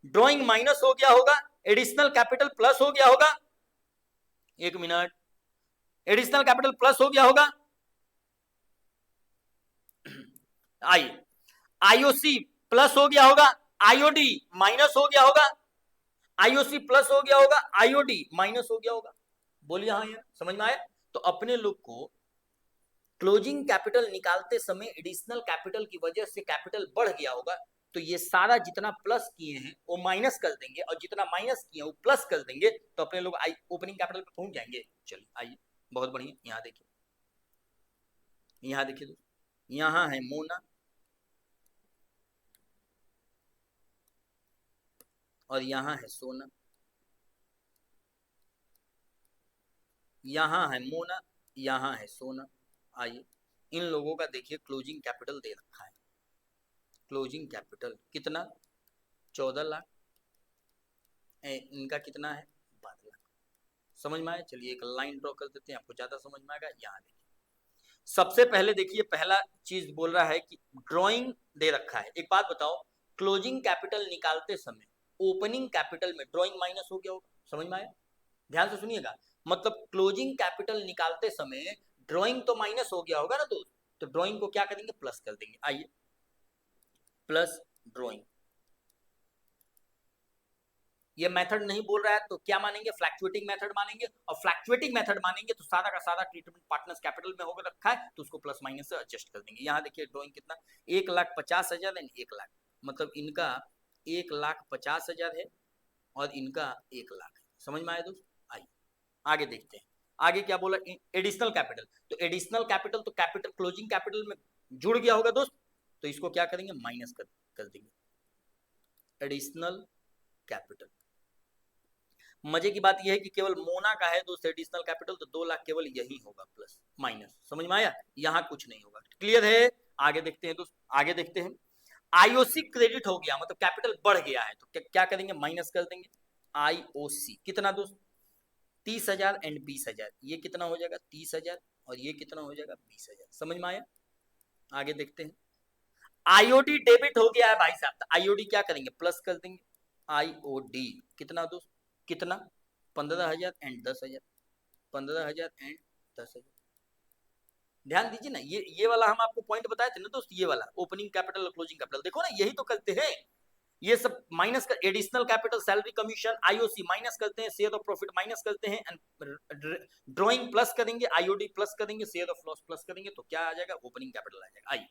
Speaker 1: ड्राइंग माइनस हो गया होगा, एडिशनल कैपिटल प्लस हो गया होगा। एक मिनट, एडिशनल कैपिटल प्लस हो गया होगा। आइए, आईओसी प्लस हो गया होगा, आईओडी माइनस हो गया होगा, आईओसी प्लस हो गया होगा, आईओडी माइनस हो गया होगा। बोलिए हाँ यार, समझ में आया। तो अपने लोग को क्लोजिंग कैपिटल निकालते समय एडिशनल कैपिटल की वजह से कैपिटल बढ़ गया होगा, तो ये सारा जितना प्लस किए हैं वो माइनस कर देंगे, और जितना माइनस किए वो प्लस कर देंगे, तो अपने लोग ओपनिंग कैपिटल पे पहुंच जाएंगे। चलिए आइए, बहुत बढ़िया। यहाँ देखिए, यहाँ देखिए, यहाँ है मोना और यहाँ है सोना, यहाँ है मोना, यहाँ है सोना। आइए, इन लोगों का देखिए क्लोजिंग कैपिटल दे रखा है। क्लोजिंग कैपिटल कितना 14 लाख, इनका कितना है 12 लाख। समझ में आया। चलिए एक लाइन ड्रॉ कर देते हैं, आपको ज्यादा समझ में आएगा। यहाँ देखिए, सबसे पहले देखिए, पहला चीज बोल रहा है कि ड्राइंग दे रखा है। एक बात बताओ, क्लोजिंग कैपिटल निकालते समय ओपनिंग कैपिटल में ड्राइंग माइनस हो गया होगा। समझ में आया। ध्यान से सुनिएगा, मतलब क्लोजिंग कैपिटल निकालते समय ड्राइंग तो माइनस हो गया होगा ना दोस्त, तो ड्राइंग को क्या करेंगे, प्लस कर देंगे। आइए, प्लस ड्राइंग। ये मेथड नहीं बोल रहा है तो क्या मानेंगे, फ्लैक्चुएटिंग मेथड मानेंगे। और फ्लैक्चुएटिंग मेथड मानेंगे तो सारा का सारा ट्रीटमेंट पार्टनर्स कैपिटल में होकर रखा है, तो उसको प्लस माइनस से एडजस्ट कर देंगे। यहाँ देखिए, ड्राइंग कितना 1,50,000 एंड 1 लाख, मतलब इनका 1,50,000 है और इनका 1 लाख है। समझ में आया दोस्त। आइए आगे देखते हैं, आगे क्या बोला, एडिशनल कैपिटल। तो एडिशनल कैपिटल तो कैपिटल क्लोजिंग कैपिटल में जुड़ गया होगा दोस्त, तो इसको क्या करेंगे, माइनस कर देंगे एडिशनल कैपिटल। मजे की बात यह है कि केवल मोना का है दोस्त एडिशनल कैपिटल, तो 2 लाख केवल यही होगा प्लस माइनस। समझ में आया। यहाँ कुछ नहीं होगा। क्लियर है। आगे देखते हैं दोस्त, आगे देखते हैं। आईओसी क्रेडिट हो गया, मतलब कैपिटल बढ़ गया है, तो क्या करेंगे, माइनस कर देंगे। आईओसी कितना दोस्त 30,000 एंड 20,000, ये कितना हो जाएगा 30,000 और ये कितना हो जाएगा 20,000। समझ में आया। आगे देखते हैं। आईओडी डेबिट हो गया है भाई साहब, तो आईओडी क्या करेंगे, प्लस कर देंगे। आईओडी कितना दोस्त, कितना 15,000 एंड 10,000, 15,000 एंड 10,000। ध्यान दीजिए ना, ये वाला हम आपको पॉइंट बताए थे ना दोस्त, ये वाला ओपनिंग कैपिटल और क्लोजिंग कैपिटल, देखो ना यही तो करते हैं। ये सब माइनस कर, additional capital, salary, commission, IOC minus करते हैं, शेयर ऑफ प्रॉफिट माइनस करते हैं, ड्राइंग प्लस करेंगे, आईओडी प्लस करेंगे, शेयर ऑफ लॉस प्लस करेंगे, तो क्या आ जाएगा, ओपनिंग कैपिटल आ जाएगा। आइए,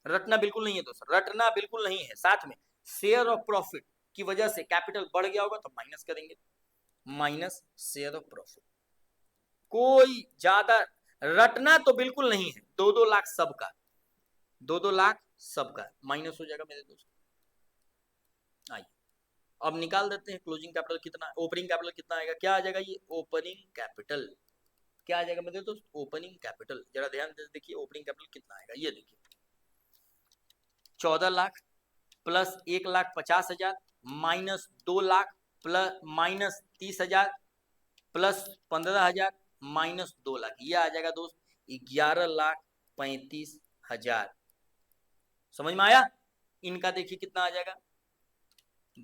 Speaker 1: रटना बिल्कुल नहीं है दोस्तों, रटना बिल्कुल नहीं है। साथ में शेयर ऑफ प्रॉफिट की वजह से कैपिटल बढ़ गया होगा तो माइनस करेंगे, माइनस शेयर ऑफ प्रॉफिट। कोई ज्यादा रटना तो बिल्कुल नहीं है, 2-2 लाख सबका, 2-2 लाख सबका माइनस हो जाएगा मेरे दोस्त। आइए अब निकाल देते हैं क्लोजिंग कैपिटल कितना, ओपनिंग कैपिटल कितना आएगा, क्या आ जाएगा ये ओपनिंग कैपिटल, क्या आ जाएगा मेरे दोस्त ओपनिंग कैपिटल। जरा ध्यान से देखिए ओपनिंग कैपिटल कितना आएगा, ये देखिए 14 lakh plus 1,50,000 minus 2 lakh plus minus 30,000 plus 15,000 minus 2 lakh, ये आ जाएगा दोस्त 11,35,000। समझ में आया। इनका देखिए कितना आ जाएगा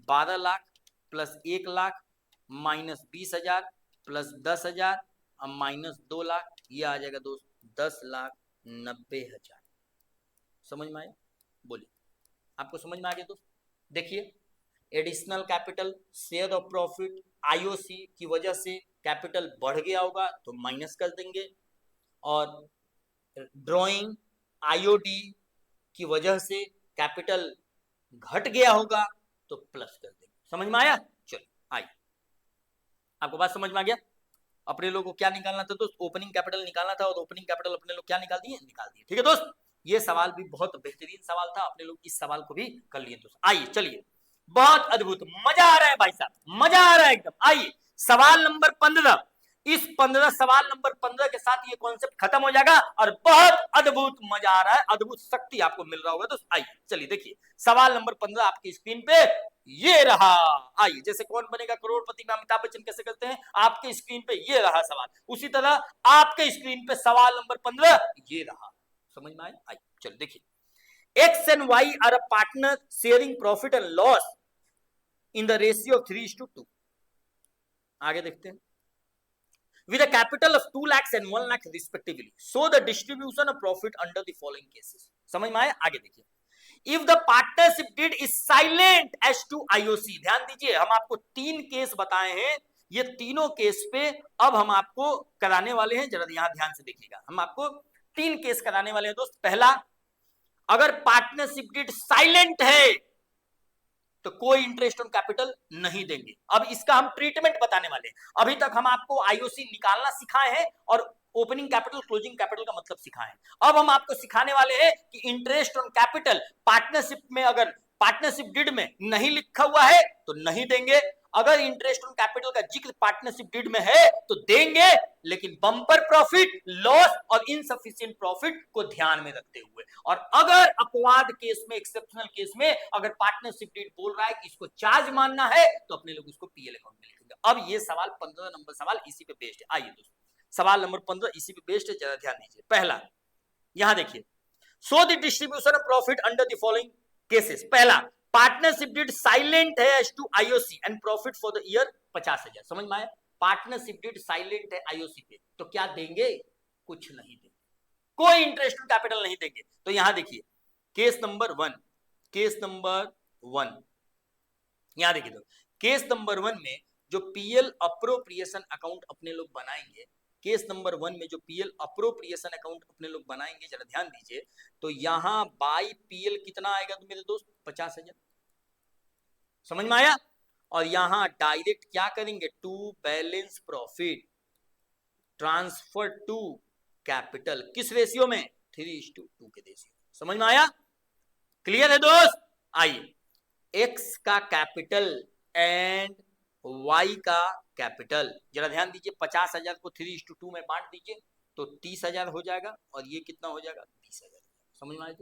Speaker 1: 12 lakh plus 1 lakh minus 20,000 plus 10,000 और माइनस 2 लाख, ये आ जाएगा दोस्त 10,90,000। समझ में आया, बोलिए आपको समझ में आ गया दोस्त। देखिए additional capital, share of profit, IOC की वजह से कैपिटल बढ़ गया होगा तो माइनस कर देंगे, और ड्रॉइंग आईओडी की वजह से कैपिटल घट गया होगा तो प्लस कर देंगे। समझ में आया। चलो आइए, आपको बात समझ में आ गया। अपने लोगों को क्या निकालना था दोस्त, ओपनिंग कैपिटल निकालना था, और ओपनिंग कैपिटल अपने लोग क्या निकाल दिए, निकाल दिए। ठीक है दोस्त, ये सवाल भी बहुत बेहतरीन सवाल था, अपने लोग इस सवाल को भी कर लिए दोस्त। आइए चलिए, बहुत अद्भुत, मजा आ रहा है भाई साहब, मजा आ रहा है एकदम। आइए सवाल नंबर 15, इस 15 सवाल नंबर 15 के साथ ये कॉन्सेप्ट खत्म हो जाएगा और बहुत अद्भुत मजा आ रहा है, अद्भुत शक्ति आपको मिल रहा होगा। तो आइए चलिए देखिए सवाल नंबर 15 आपकी स्क्रीन पे ये रहा। आइए, जैसे कौन बनेगा करोड़पति में अमिताभ बच्चन कैसे करते हैं, आपके स्क्रीन पे ये रहा सवाल, उसी तरह आपके स्क्रीन पे सवाल नंबर 15 ये रहा। समझ में आया। आइए चलो देखिए, X and Y are a partner sharing profit and loss in the ratio of 3:2। आगे देखते हैं, with a capital of 2 lakhs and 1 lakh respectively, so the distribution of profit under the following cases। समझ में आया। आगे देखिए, if the partnership deed is silent as to IOC, ध्यान दीजिए हम आपको 3 केस बताए हैं, ये तीनों केस पे अब हम आपको कराने वाले हैं, जरा यहां ध्यान से देखिएगा, हम आपको 3 केस कराने वाले हैं दोस्त। पहला, अगर पार्टनरशिप डीड साइलेंट है तो कोई इंटरेस्ट ऑन कैपिटल नहीं देंगे। अब इसका हम ट्रीटमेंट बताने वाले हैं। अभी तक हम आपको आईओसी निकालना सिखाए हैं और ओपनिंग कैपिटल क्लोजिंग कैपिटल का मतलब सिखाए हैं। अब हम आपको सिखाने वाले हैं कि इंटरेस्ट ऑन कैपिटल पार्टनरशिप में, अगर पार्टनरशिप डीड में नहीं लिखा हुआ है तो नहीं देंगे, अगर इंटरेस्ट ऑन कैपिटल का जिक्र पार्टनरशिप डीड में है तो देंगे, लेकिन बम्पर प्रॉफिट, लॉस और इनसफिशिएंट प्रॉफिट को ध्यान में रखते हुए। और अगर अपवाद केस में, एक्सेप्शनल केस में अगर पार्टनरशिप डीड बोल रहा है कि इसको चार्ज मानना है तो अपने लोग इसको पीएल अकाउंट में लिखेंगे। अब ये सवाल 15 नंबर सवाल इसी पे बेस्ड है। आइए दोस्तों, सवाल नंबर 15 इसी पे बेस्ड है, जरा ध्यान दीजिए। पहला, यहां देखिए, so the distribution of profit under the following cases. पहला, पार्टनरशिप डीड साइलेंट है as to IOC and profit for the year 50,000। समझ में आया। पार्टनरशिप डीड साइलेंट है आईओसी पे तो क्या देंगे, कुछ नहीं देंगे, कोई इंटरेस्ट कैपिटल नहीं देंगे। तो यहां देखिए केस नंबर 1, केस नंबर 1 यहां देखिए, तो केस नंबर 1 में जो पीएल अप्रोप्रिएशन अकाउंट अपने लोग बनाएंगे, केस नंबर 1 में जो पीएल अप्रोप्रिएशन अकाउंट अपने लोग बनाएंगे, जरा ध्यान दीजिए, तो यहां बाई पीएल कितना आएगा तो मेरे दोस्त 50,000। समझ में आया। और यहां डायरेक्ट क्या करेंगे, to balance profit transfer to capital, किस रेशियो में, 3:2 के रेशियो। समझ में आया, क्लियर है दोस्त। आइए, एक्स का कैपिटल एंड वाई का कैपिटल, जरा ध्यान दीजिए, 50,000 को 3:2 में बांट दीजिए तो 30,000 हो जाएगा, और ये कितना हो जाएगा, 20,000। समझ में आया,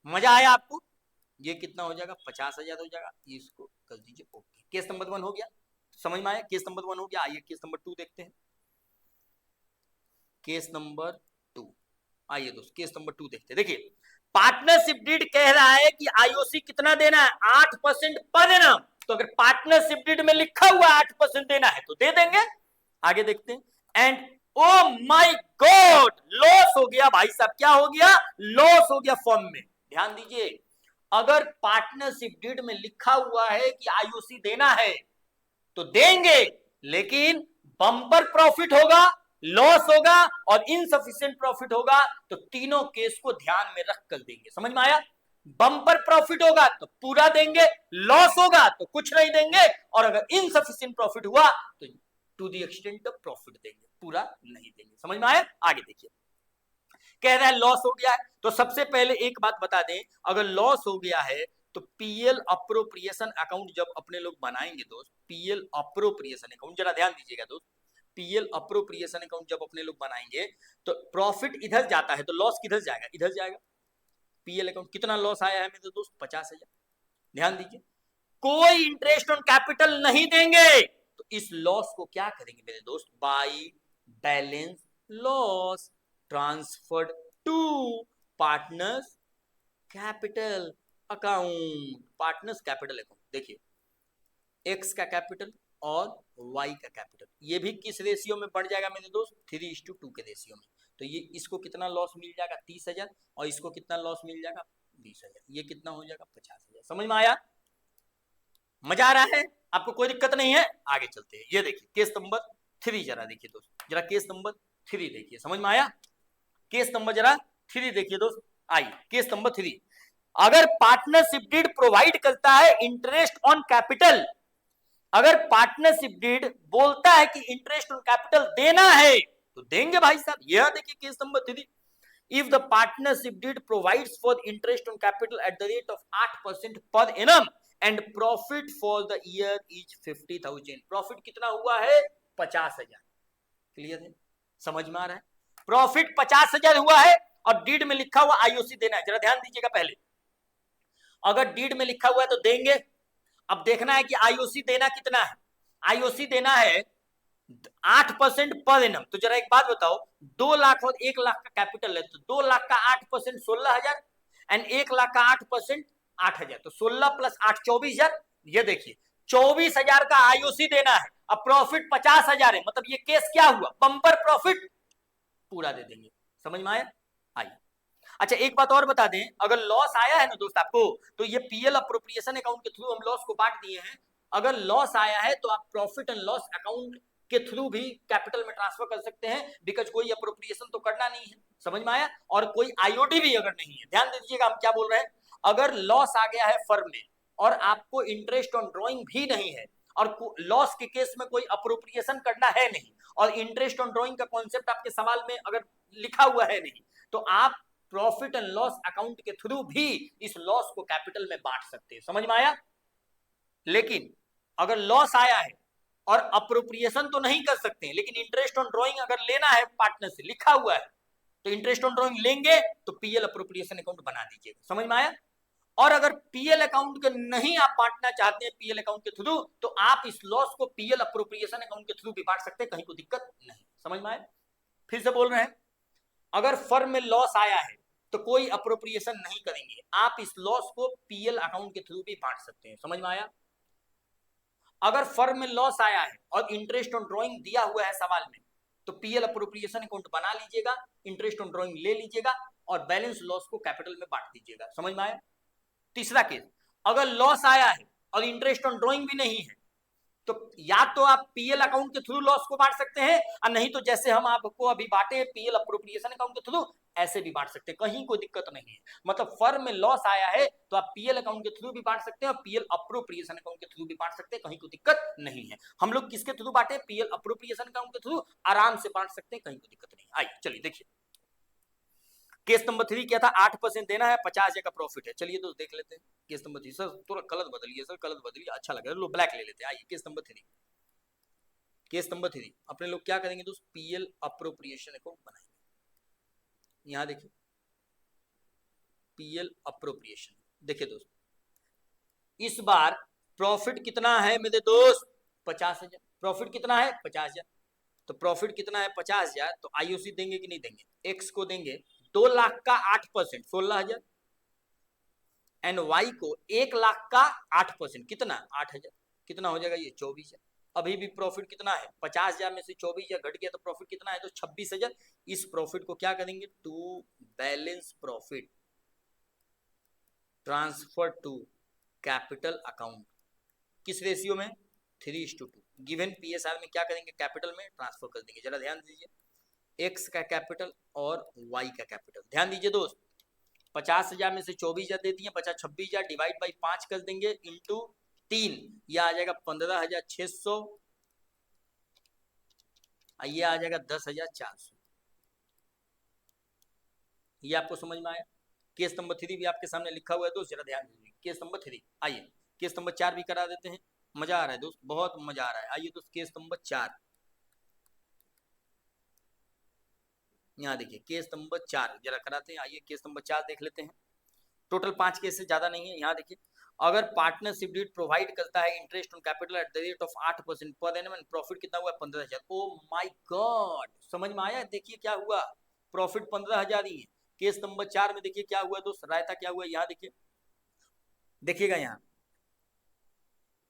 Speaker 1: मजा आया आपको। ये कितना हो जाएगा, 50,000 हो जाएगा, इसको कर दीजिए ओके। केस नंबर 1 हो गया, समझ में आया, केस नंबर 1 हो गया। आइए केस नंबर 2 देखते हैं, केस नंबर 2। आइए दोस्त केस नंबर 2 देखते हैं। देखिए, पार्टनरशिप डीड कह रहा है कि आईओसी कितना देना है, 8% पर एनम। तो अगर पार्टनरशिप डीड में लिखा हुआ 8% देना है तो दे देंगे। आगे देखते हैं, and oh my God, loss हो गया भाई साहब, क्या हो गया, लॉस हो गया फर्म में। ध्यान दीजिए, अगर पार्टनरशिप डीड में लिखा हुआ है कि आईओसी देना है तो देंगे, लेकिन बम्पर प्रॉफिट होगा, लॉस होगा और इनसफिशिएंट प्रॉफिट होगा, तो तीनों केस को ध्यान में रख कर देंगे। समझ में आया। बम्पर प्रॉफिट होगा तो पूरा देंगे, लॉस होगा तो कुछ नहीं देंगे, और अगर इनसफिशिएंट प्रॉफिट हुआ तो to the extent of profit देंगे, पूरा नहीं देंगे। समझ में आया? आगे देखिए, कह रहा है लॉस हो गया है, तो सबसे पहले एक बात बता दें, अगर लॉस हो गया है तो पीएल अप्रोप्रिएशन अकाउंट जब अपने लोग बनाएंगे दोस्त, पीएल अप्रोप्रिएशन अकाउंट, जरा ध्यान दीजिएगा दोस्त, पीएल अप्रोप्रिएशन अकाउंट जब अपने लोग बनाएंगे तो प्रॉफिट इधर जाता है तो लॉस किधर जाएगा? इधर जाएगा। पीएल अकाउंट कितना लॉस आया है मेरे दोस्त? 50,000। ध्यान दीजिए, कोई इंटरेस्ट ऑन कैपिटल नहीं देंगे तो इस लॉस को क्या करेंगे मेरे दोस्त? By balance loss transferred to partners capital account. Partners capital account, देखिए एक्स का कैपिटल और वाई का कैपिटल, ये भी किस रेशियो में बढ़ जाएगा मेरे दोस्त? 3:2 के रेशियो में। तो ये इसको कितना लॉस मिल जाएगा? 30,000, और इसको कितना लॉस मिल जाएगा? 20,000। ये कितना हो जाएगा? 50,000। समझ में आया? मजा आ रहा है? आपको कोई दिक्कत नहीं है? आगे चलते हैं। ये देखिए केस नंबर 3, जरा देखिए दोस्त, जरा केस नंबर 3 देखिए। समझ में आया? केस नंबर जरा 3 देखिए दोस्त। आइए केस नंबर 3, अगर पार्टनरशिप डीड प्रोवाइड करता है इंटरेस्ट ऑन कैपिटल, अगर पार्टनरशिप डीड बोलता है कि इंटरेस्ट ऑन कैपिटल देना है तो देंगे भाई साहब। यह देखिए case number 3, if the partnership deed provides for interest on capital at the rate of 8% per annum and profit for the year is 50,000। Profit कितना हुआ है? 50,000। क्लियर है? समझ में आ रहा है? प्रॉफिट 50,000 हुआ है और डीड में लिखा हुआ आईओसी देना है। जरा ध्यान दीजिएगा, पहले अगर डीड में लिखा हुआ है तो देंगे। अब देखना है कि आईओसी देना कितना है। आईओसी देना है 8% पर एनम। तो जरा एक बात बताओ, 2 लाख और 1 लाख का कैपिटल है तो 2 लाख का 8% 16,000 एंड 1 लाख का 8% 8,000, तो 16 प्लस 8 24,000। ये देखिए 24,000 का आईओसी देना है। अब प्रॉफिट 50,000 है, मतलब ये केस क्या हुआ? बम्पर प्रॉफिट, पूरा दे देंगे। समझ में आया? आइए, अच्छा एक बात और बता दें, अगर लॉस आया है ना दोस्त आपको, तो ये पीएल अप्रोप्रिएशन अकाउंट के थ्रू हम लॉस को बांट दिए हैं। अगर लॉस आया है तो आप प्रॉफिट एंड लॉस अकाउंट के थ्रू भी कैपिटल में ट्रांसफर कर सकते हैं, बिकॉज कोई अप्रोप्रिएशन तो करना नहीं है। समझ में आया? और कोई आईओडी भी अगर नहीं है, ध्यान दीजिएगा हम क्या बोल रहे हैं, अगर लॉस आ गया है फर्म में और आपको इंटरेस्ट ऑन ड्रॉइंग भी नहीं है और लॉस के केस में कोई अप्रोप्रिएशन करना है नहीं और इंटरेस्ट ऑन ड्रॉइंग का कॉन्सेप्ट आपके सवाल में अगर लिखा हुआ है नहीं, तो आप प्रॉफिट एंड लॉस अकाउंट के थ्रू भी इस लॉस को कैपिटल में बांट सकते हैं। समझ में आया? लेकिन अगर लॉस आया है और अप्रोप्रिएशन तो नहीं कर सकते हैं, लेकिन इंटरेस्ट ऑन ड्रॉइंग अगर लेना है पार्टनर से, लिखा हुआ है, तो इंटरेस्ट ऑन ड्रॉइंग लेंगे तो पीएल अप्रोप्रिएशन अकाउंट बना दीजिएगा। समझ में आया? और अगर पीएल अकाउंट के नहीं आप बांटना चाहते हैं पीएल अकाउंट के थ्रू, तो आप इस लॉस को पीएल अप्रोप्रिएशन अकाउंट के थ्रू भी बांट सकते हैं, कहीं कोई दिक्कत नहीं। समझ में आया? फिर से बोल रहे हैं, अगर फर्म में लॉस आया है तो कोई अप्रोप्रिएशन नहीं करेंगे, आप इस लॉस को पीएल अकाउंट के थ्रू भी बांट सकते हैं। समझ में आया? अगर फर्म में लॉस आया है और इंटरेस्ट ऑन ड्रॉइंग दिया हुआ है सवाल में, तो पीएल अप्रोप्रिएशन अकाउंट बना लीजिएगा, इंटरेस्ट ऑन ड्रॉइंग ले लीजिएगा और बैलेंस लॉस को कैपिटल में बांट दीजिएगा। समझ में आया? तीसरा केस, अगर लॉस आया है और इंटरेस्ट ऑन ड्रॉइंग भी नहीं है, तो या तो आप पीएल अकाउंट के थ्रू लॉस को बांट सकते हैं, और नहीं तो जैसे हम आपको अभी बांटे पीएल अप्रोप्रिएशन अकाउंट के थ्रू, ऐसे भी बांट सकते हैं, कहीं कोई दिक्कत नहीं है। मतलब फर्म में लॉस आया है तो आप पीएल अकाउंट के थ्रू भी बांट सकते हैं और पीएल अप्रोप्रिएशन अकाउंट के थ्रू भी बांट सकते हैं, कहीं कोई दिक्कत नहीं है। हम लोग किसके थ्रू बांटे? पीएल अप्रोप्रिएशन अकाउंट के थ्रू, आराम से बांट सकते हैं, कहीं कोई दिक्कत नहीं। आइए चलिए देखिए, केस नंबर 3 क्या था? 8% देना है, 50,000 का प्रॉफिट है। चलिए तो देख लेते हैं केस नंबर 3। सर थोड़ा कलर बदलिए, सर कलर बदलिए, अच्छा लग रहा है, लो ब्लैक ले लेते हैं। आइए केस नंबर 3, केस नंबर 3 अपने लोग क्या करेंगे दोस्त? पीएल अप्रोप्रिएशन अकाउंट बनाएंगे। यहां देखिए पीएल अप्रोप्रिएशन, देखिए दोस्त इस बार प्रॉफिट कितना है मेरे दोस्त? 50,000। प्रॉफिट कितना है? 50,000। तो प्रॉफिट कितना है? 50,000। तो आईओसी देंगे कि नहीं देंगे? एक्स को देंगे 2 लाख का 8% 16,000 एंड वाई को 1 लाख का 8% कितना? 8,000। कितना हो जाएगा ये? 24,000। अभी भी प्रॉफिट कितना है? 50,000 में से 24,000 घट गया तो प्रॉफिट कितना है? तो 26,000। इस प्रॉफिट को क्या करेंगे? To balance profit transfer to capital account. किस रेशियो में? 3:2। गिवन पीएसआर में क्या करेंगे? कैपिटल में ट्रांसफर कर देंगे। जरा ध्यान दीजिए, एक्स का कैपिटल और वाई का कैपिटल, ध्यान दीजिए दोस्त, 50,000 में से 24,000 दे दिए, बचा 26,000, डिवाइड बाई 5 कर देंगे इंटू 3, यह आ जाएगा 15,600, ये आ जाएगा 10,400। ये आपको समझ में आया? केस नंबर 3 भी आपके सामने लिखा हुआ है दोस्त, जरा ध्यान दीजिए। केस नंबर 3, आइए केस नंबर 4 भी करा देते हैं। मजा आ रहा है दोस्त, बहुत मजा आ रहा है। आइए दोस्त केस नंबर 4, यहाँ देखिए केस नंबर 4 जरा कराते हैं। आइए केस नंबर 4 देख लेते हैं। टोटल 5 केस से ज्यादा नहीं है। यहाँ देखिए, अगर पार्टनरशिप डीड प्रोवाइड करता है interest on capital at the rate of 8% per annum and profit कितना हुआ? 15,000। ओ माय गॉड, समझ में आया? देखिए क्या हुआ, प्रॉफिट 15,000 ही है। केस नंबर 4 में देखिए क्या हुआ दोस्त, रायता क्या हुआ, यहाँ देखिए, देखिएगा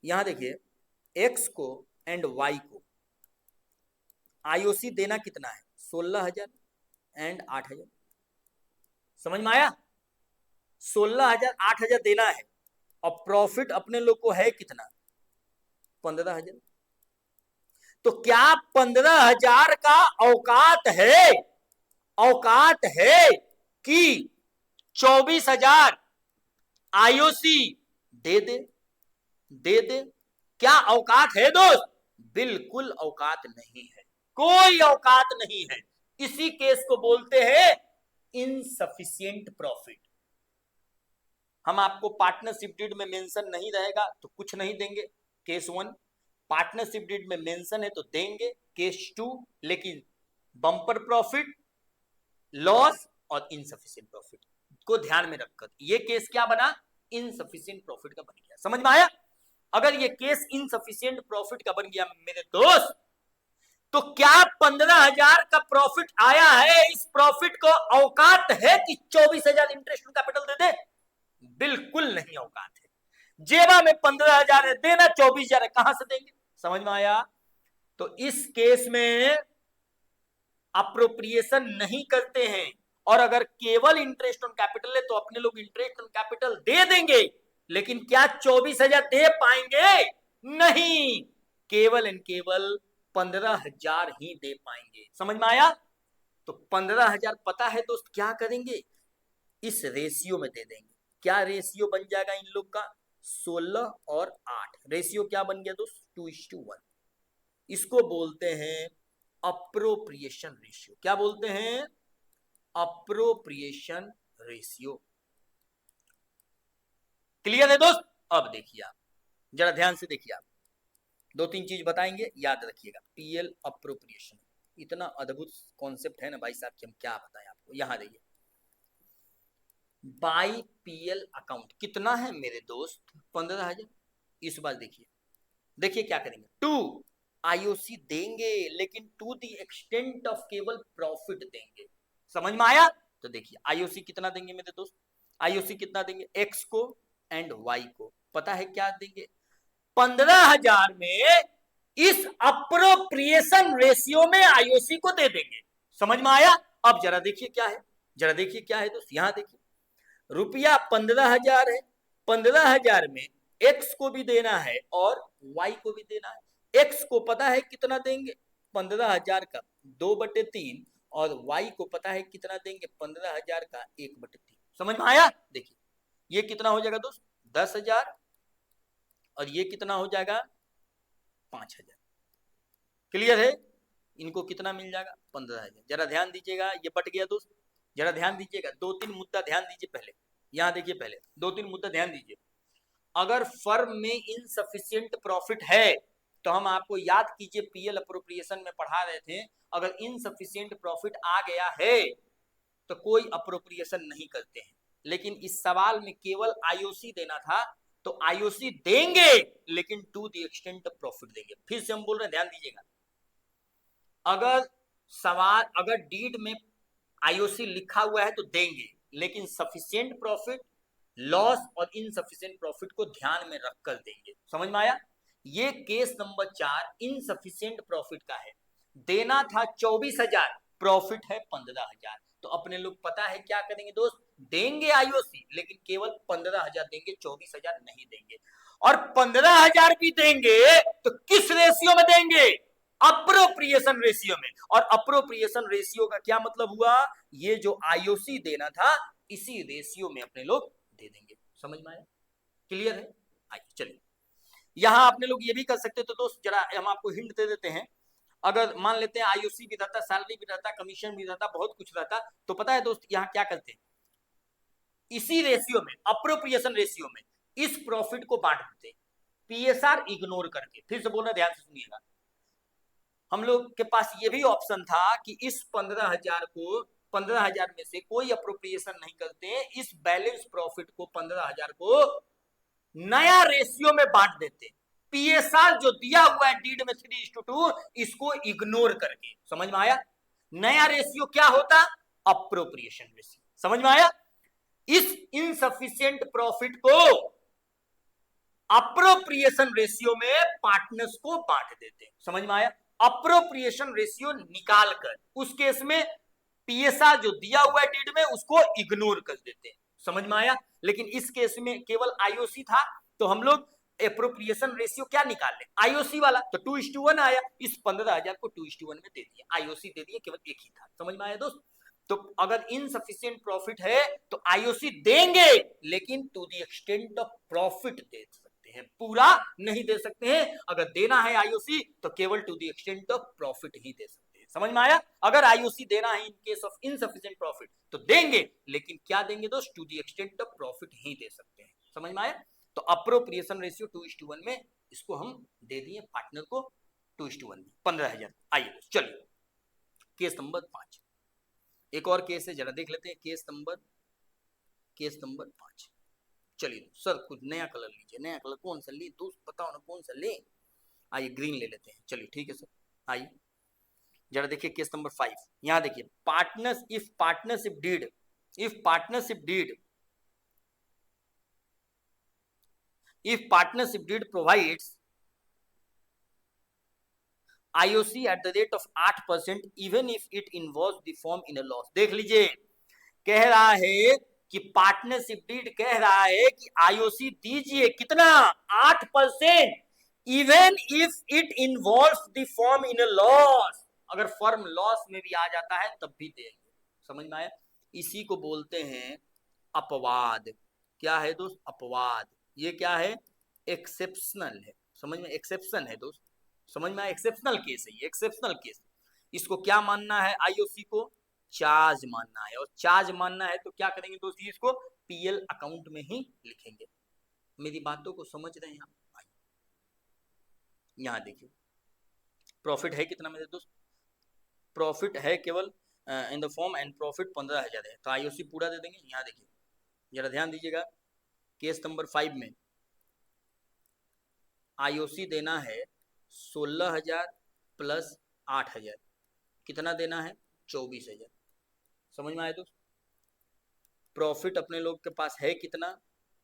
Speaker 1: यहाँ देखिए, एक्स को एंड वाई को आईओसी देना कितना है? 16,000 एंड 8,000। समझ में आया? 16,000 8,000 देना है और प्रॉफिट अपने लोग को है कितना? 15,000। तो क्या 15,000 का औकात है कि 24,000 आईओसी दे दे? क्या औकात है दोस्त? बिल्कुल औकात नहीं है, कोई औकात नहीं है। इसी केस को बोलते हैं इनसफिशिएंट प्रॉफिट। हम आपको पार्टनरशिप डीड में मेंशन नहीं रहेगा तो कुछ नहीं देंगे, केस 1। पार्टनरशिप डीड में मेंशन है तो देंगे, केस 2। लेकिन बम्पर प्रॉफिट, लॉस और इनसफिशिएंट प्रॉफिट को ध्यान में रखकर ये केस क्या बना? इनसफिशिएंट प्रॉफिट का बन गया। समझ में आया? अगर ये केस इनसफिशिएंट प्रॉफिट का बन गया मेरे दोस्त, तो क्या 15,000 का प्रॉफिट आया है, इस प्रॉफिट को औकात है कि 24,000 इंटरेस्ट ऑन कैपिटल दे दे? बिल्कुल नहीं औकात है। जेबा में 15,000 है, देना 24,000 है, कहां से देंगे? समझ में आया? तो इस केस में अप्रोप्रिएशन नहीं करते हैं, और अगर केवल इंटरेस्ट ऑन कैपिटल है तो अपने लोग इंटरेस्ट ऑन कैपिटल दे देंगे, लेकिन क्या 24,000 दे पाएंगे? नहीं, केवल एंड केवल 15,000 ही दे पाएंगे। समझ में आया? तो 15,000 पता है दोस्त क्या करेंगे? इस रेशियो में दे देंगे। क्या रेशियो बन जाएगा इन लोग का? 16 और 8। रेशियो क्या बन गया दोस्त? 2:1। इसको बोलते हैं अप्रोप्रिएशन रेशियो। क्या बोलते हैं? Appropriation ratio. क्लियर है दोस्त? अब देखिए आप, जरा ध्यान से देखिए आप, 2-3 चीज बताएंगे, याद रखिएगा। पीएल अप्रोप्रिएशन, इतना अद्भुत कॉन्सेप्ट है ना भाई साहब कि हम क्या बताएं आपको। यहां देखिए, बाई पीएल अकाउंट कितना है मेरे दोस्त? 15,000। इस बार देखिए क्या करेंगे, टू आईओसी देंगे, लेकिन टू द एक्सटेंट ऑफ केवल प्रॉफिट देंगे। समझ में आया? तो देखिए आईओसी कितना देंगे मेरे दोस्त? आईओसी कितना देंगे? एक्स को एंड वाई को पता है क्या देंगे? 15,000 में इस अप्रोप्रिएशन रेशियो में आईओसी को दे देंगे। समझ में आया? अब जरा देखिए क्या है, दोस्त, यहां देखिए, रुपया 15,000 है, 15,000 में एक्स को भी देना है और वाई को भी देना है। एक्स को पता है कितना देंगे? 15,000 का 2/3, और वाई को पता है कितना देंगे? 15,000 का 1/3। समझ में आया? देखिए ये कितना हो जाएगा दोस्त? 10,000, और ये कितना हो जाएगा? 5,000। क्लियर है? इनको कितना मिल जाएगा? 15,000। जरा ध्यान दीजिएगा, ये बट गया दोस्त, जरा ध्यान दीजिएगा। 2-3 मुद्दा ध्यान दीजिए पहले, यहां देखिए, पहले 2-3 मुद्दा ध्यान दीजिए। अगर फर्म में इनसफिशिएंट प्रॉफिट है तो हम आपको, याद कीजिए, पीएल अप्रोप्रिएशन में पढ़ा रहे थे, अगर इनसफिशिएंट प्रॉफिट आ गया है तो कोई अप्रोप्रिएशन नहीं करते हैं। लेकिन इस सवाल में केवल आईओसी देना था, तो आईओसी देंगे, लेकिन to the extent of profit देंगे। फिर से हम बोल रहे हैं, ध्यान दीजिएगा, अगर डीड में आईओसी लिखा हुआ है तो देंगे, लेकिन सफिशिएंट प्रॉफिट, लॉस और इनसफिशिएंट प्रॉफिट को ध्यान में रखकर देंगे। समझ में आया? ये केस नंबर 4 इनसफिशिएंट प्रॉफिट का है। देना था 24,000, प्रॉफिट है 15,000, तो अपने लोग पता है क्या करेंगे दोस्त? देंगे आईओसी, लेकिन केवल 15,000 देंगे, 24,000 नहीं देंगे। और 15,000 भी देंगे तो किस रेशियो में देंगे? अप्रोप्रिएशन रेशियो में। और अप्रोप्रिएशन रेशियो का क्या मतलब हुआ? ये जो आईओसी देना था इसी रेशियो में अपने लोग दे देंगे। समझ में आया? क्लियर है? आइए चलिए, यहां अपने लोग ये भी कर सकते, तो दोस्त जरा हम आपको हिंट दे देते हैं। अगर मान लेते हैं आईओसी भी रहता, सैलरी भी रहता, कमीशन भी रहता, बहुत कुछ रहता, तो पता है दोस्त यहाँ क्या करते हैं, इसी रेशियो में, अप्रोप्रिएशन रेशियो में इस प्रॉफिट को बांट देते, पीएसआर इग्नोर करके। फिर से बोलना, ध्यान से सुनिएगा, हम लोग के पास ये भी ऑप्शन था कि इस 15,000 को, 15,000 में से कोई अप्रोप्रिएशन नहीं करते, इस बैलेंस प्रॉफिट को 15,000 को नया रेशियो में बांट देते, पीएसआर जो दिया हुआ है डीड में 3:2 इसको इग्नोर करके। समझ में आया? नया रेशियो क्या होता? Appropriation ratio. समझ में आया? इस इनसफिशिएंट प्रॉफिट को अप्रोप्रिएशन रेशियो में पार्टनर्स को बांट देते। समझ में आया? अप्रोप्रिएशन रेशियो निकाल कर उस केस में पीएसआर जो दिया हुआ है डीड में उसको इग्नोर कर देते। समझ में आया? लेकिन इस केस में केवल आईओसी था, तो हम लोग एप्रोप्रिएशन रेशियो क्या निकाल ले, आईओसी वाला, तो 2:1 आया, इस 15,000 को 2:1 में दे दिया, आईओसी दे दिया, केवल एक ही था। समझ में आया दोस्त? तो अगर इनसफिशिएंट प्रॉफिट है तो आईओसी देंगे, लेकिन to the extent of profit दे सकते हैं, पूरा नहीं दे सकते हैं। अगर देना है आईओसी तो केवल to the extent of profit ही दे सकते हैं। समझ में आया? अगर आईओसी देना है in case of insufficient profit तो देंगे, लेकिन क्या देंगे दोस्त, to the extent of profit ही दे सकते हैं। समझ में आया? तो अप्रोप्रिएशन रेशियो 2:1 में इसको हम दे दिए पार्टनर को 2:1 में 15,000। आइए चलिए केस नंबर 5, एक और केस है, जरा देख लेते हैं केस नंबर 5। चलिए सर कुछ नया कलर लीजिए, नया कलर कौन सा ले दोस्त, बताओ ना कौन सा ले। आइए ग्रीन ले लेते हैं। चलिए ठीक है सर, आइए जरा देखिए केस नंबर 5। यहां देखिए, partners if partnership deed provides IOC at the rate of 8% even if it involves the firm in a loss। देख लीजिए, कह रहा है कि पार्टनरशिप डीड कह रहा है कि आईओसी दीजिए कितना, 8%, even if it involves the firm in a loss, अगर फर्म लॉस में भी आ जाता है तब भी देंगे। समझ में आया? इसी को बोलते हैं अपवाद। क्या है दोस्त? अपवाद। ये क्या है? एक्सेप्शनल है। समझ में? एक्सेप्शन है दोस्त। समझ में आया? एक्सेप्शनल केस है ये, एक्सेप्शनल केस। इसको क्या मानना है? आईओसी को चार्ज मानना है, और चार्ज मानना है तो क्या करेंगे दोस्त, इसको पीएल अकाउंट में ही लिखेंगे। मेरी बातों को समझ रहे हैं आप? यहां देखिए प्रॉफिट है कितना मेरे दोस्त, प्रॉफिट है केवल in the form and profit 15,000 है, तो आईओसी पूरा दे देंगे। यहां देखिए जरा ध्यान दीजिएगा, केस नंबर 5 में आईओसी देना है 16,000 प्लस 8,000, कितना देना है? 24,000। समझ में आया दोस्त? प्रॉफिट अपने लोग के पास है कितना?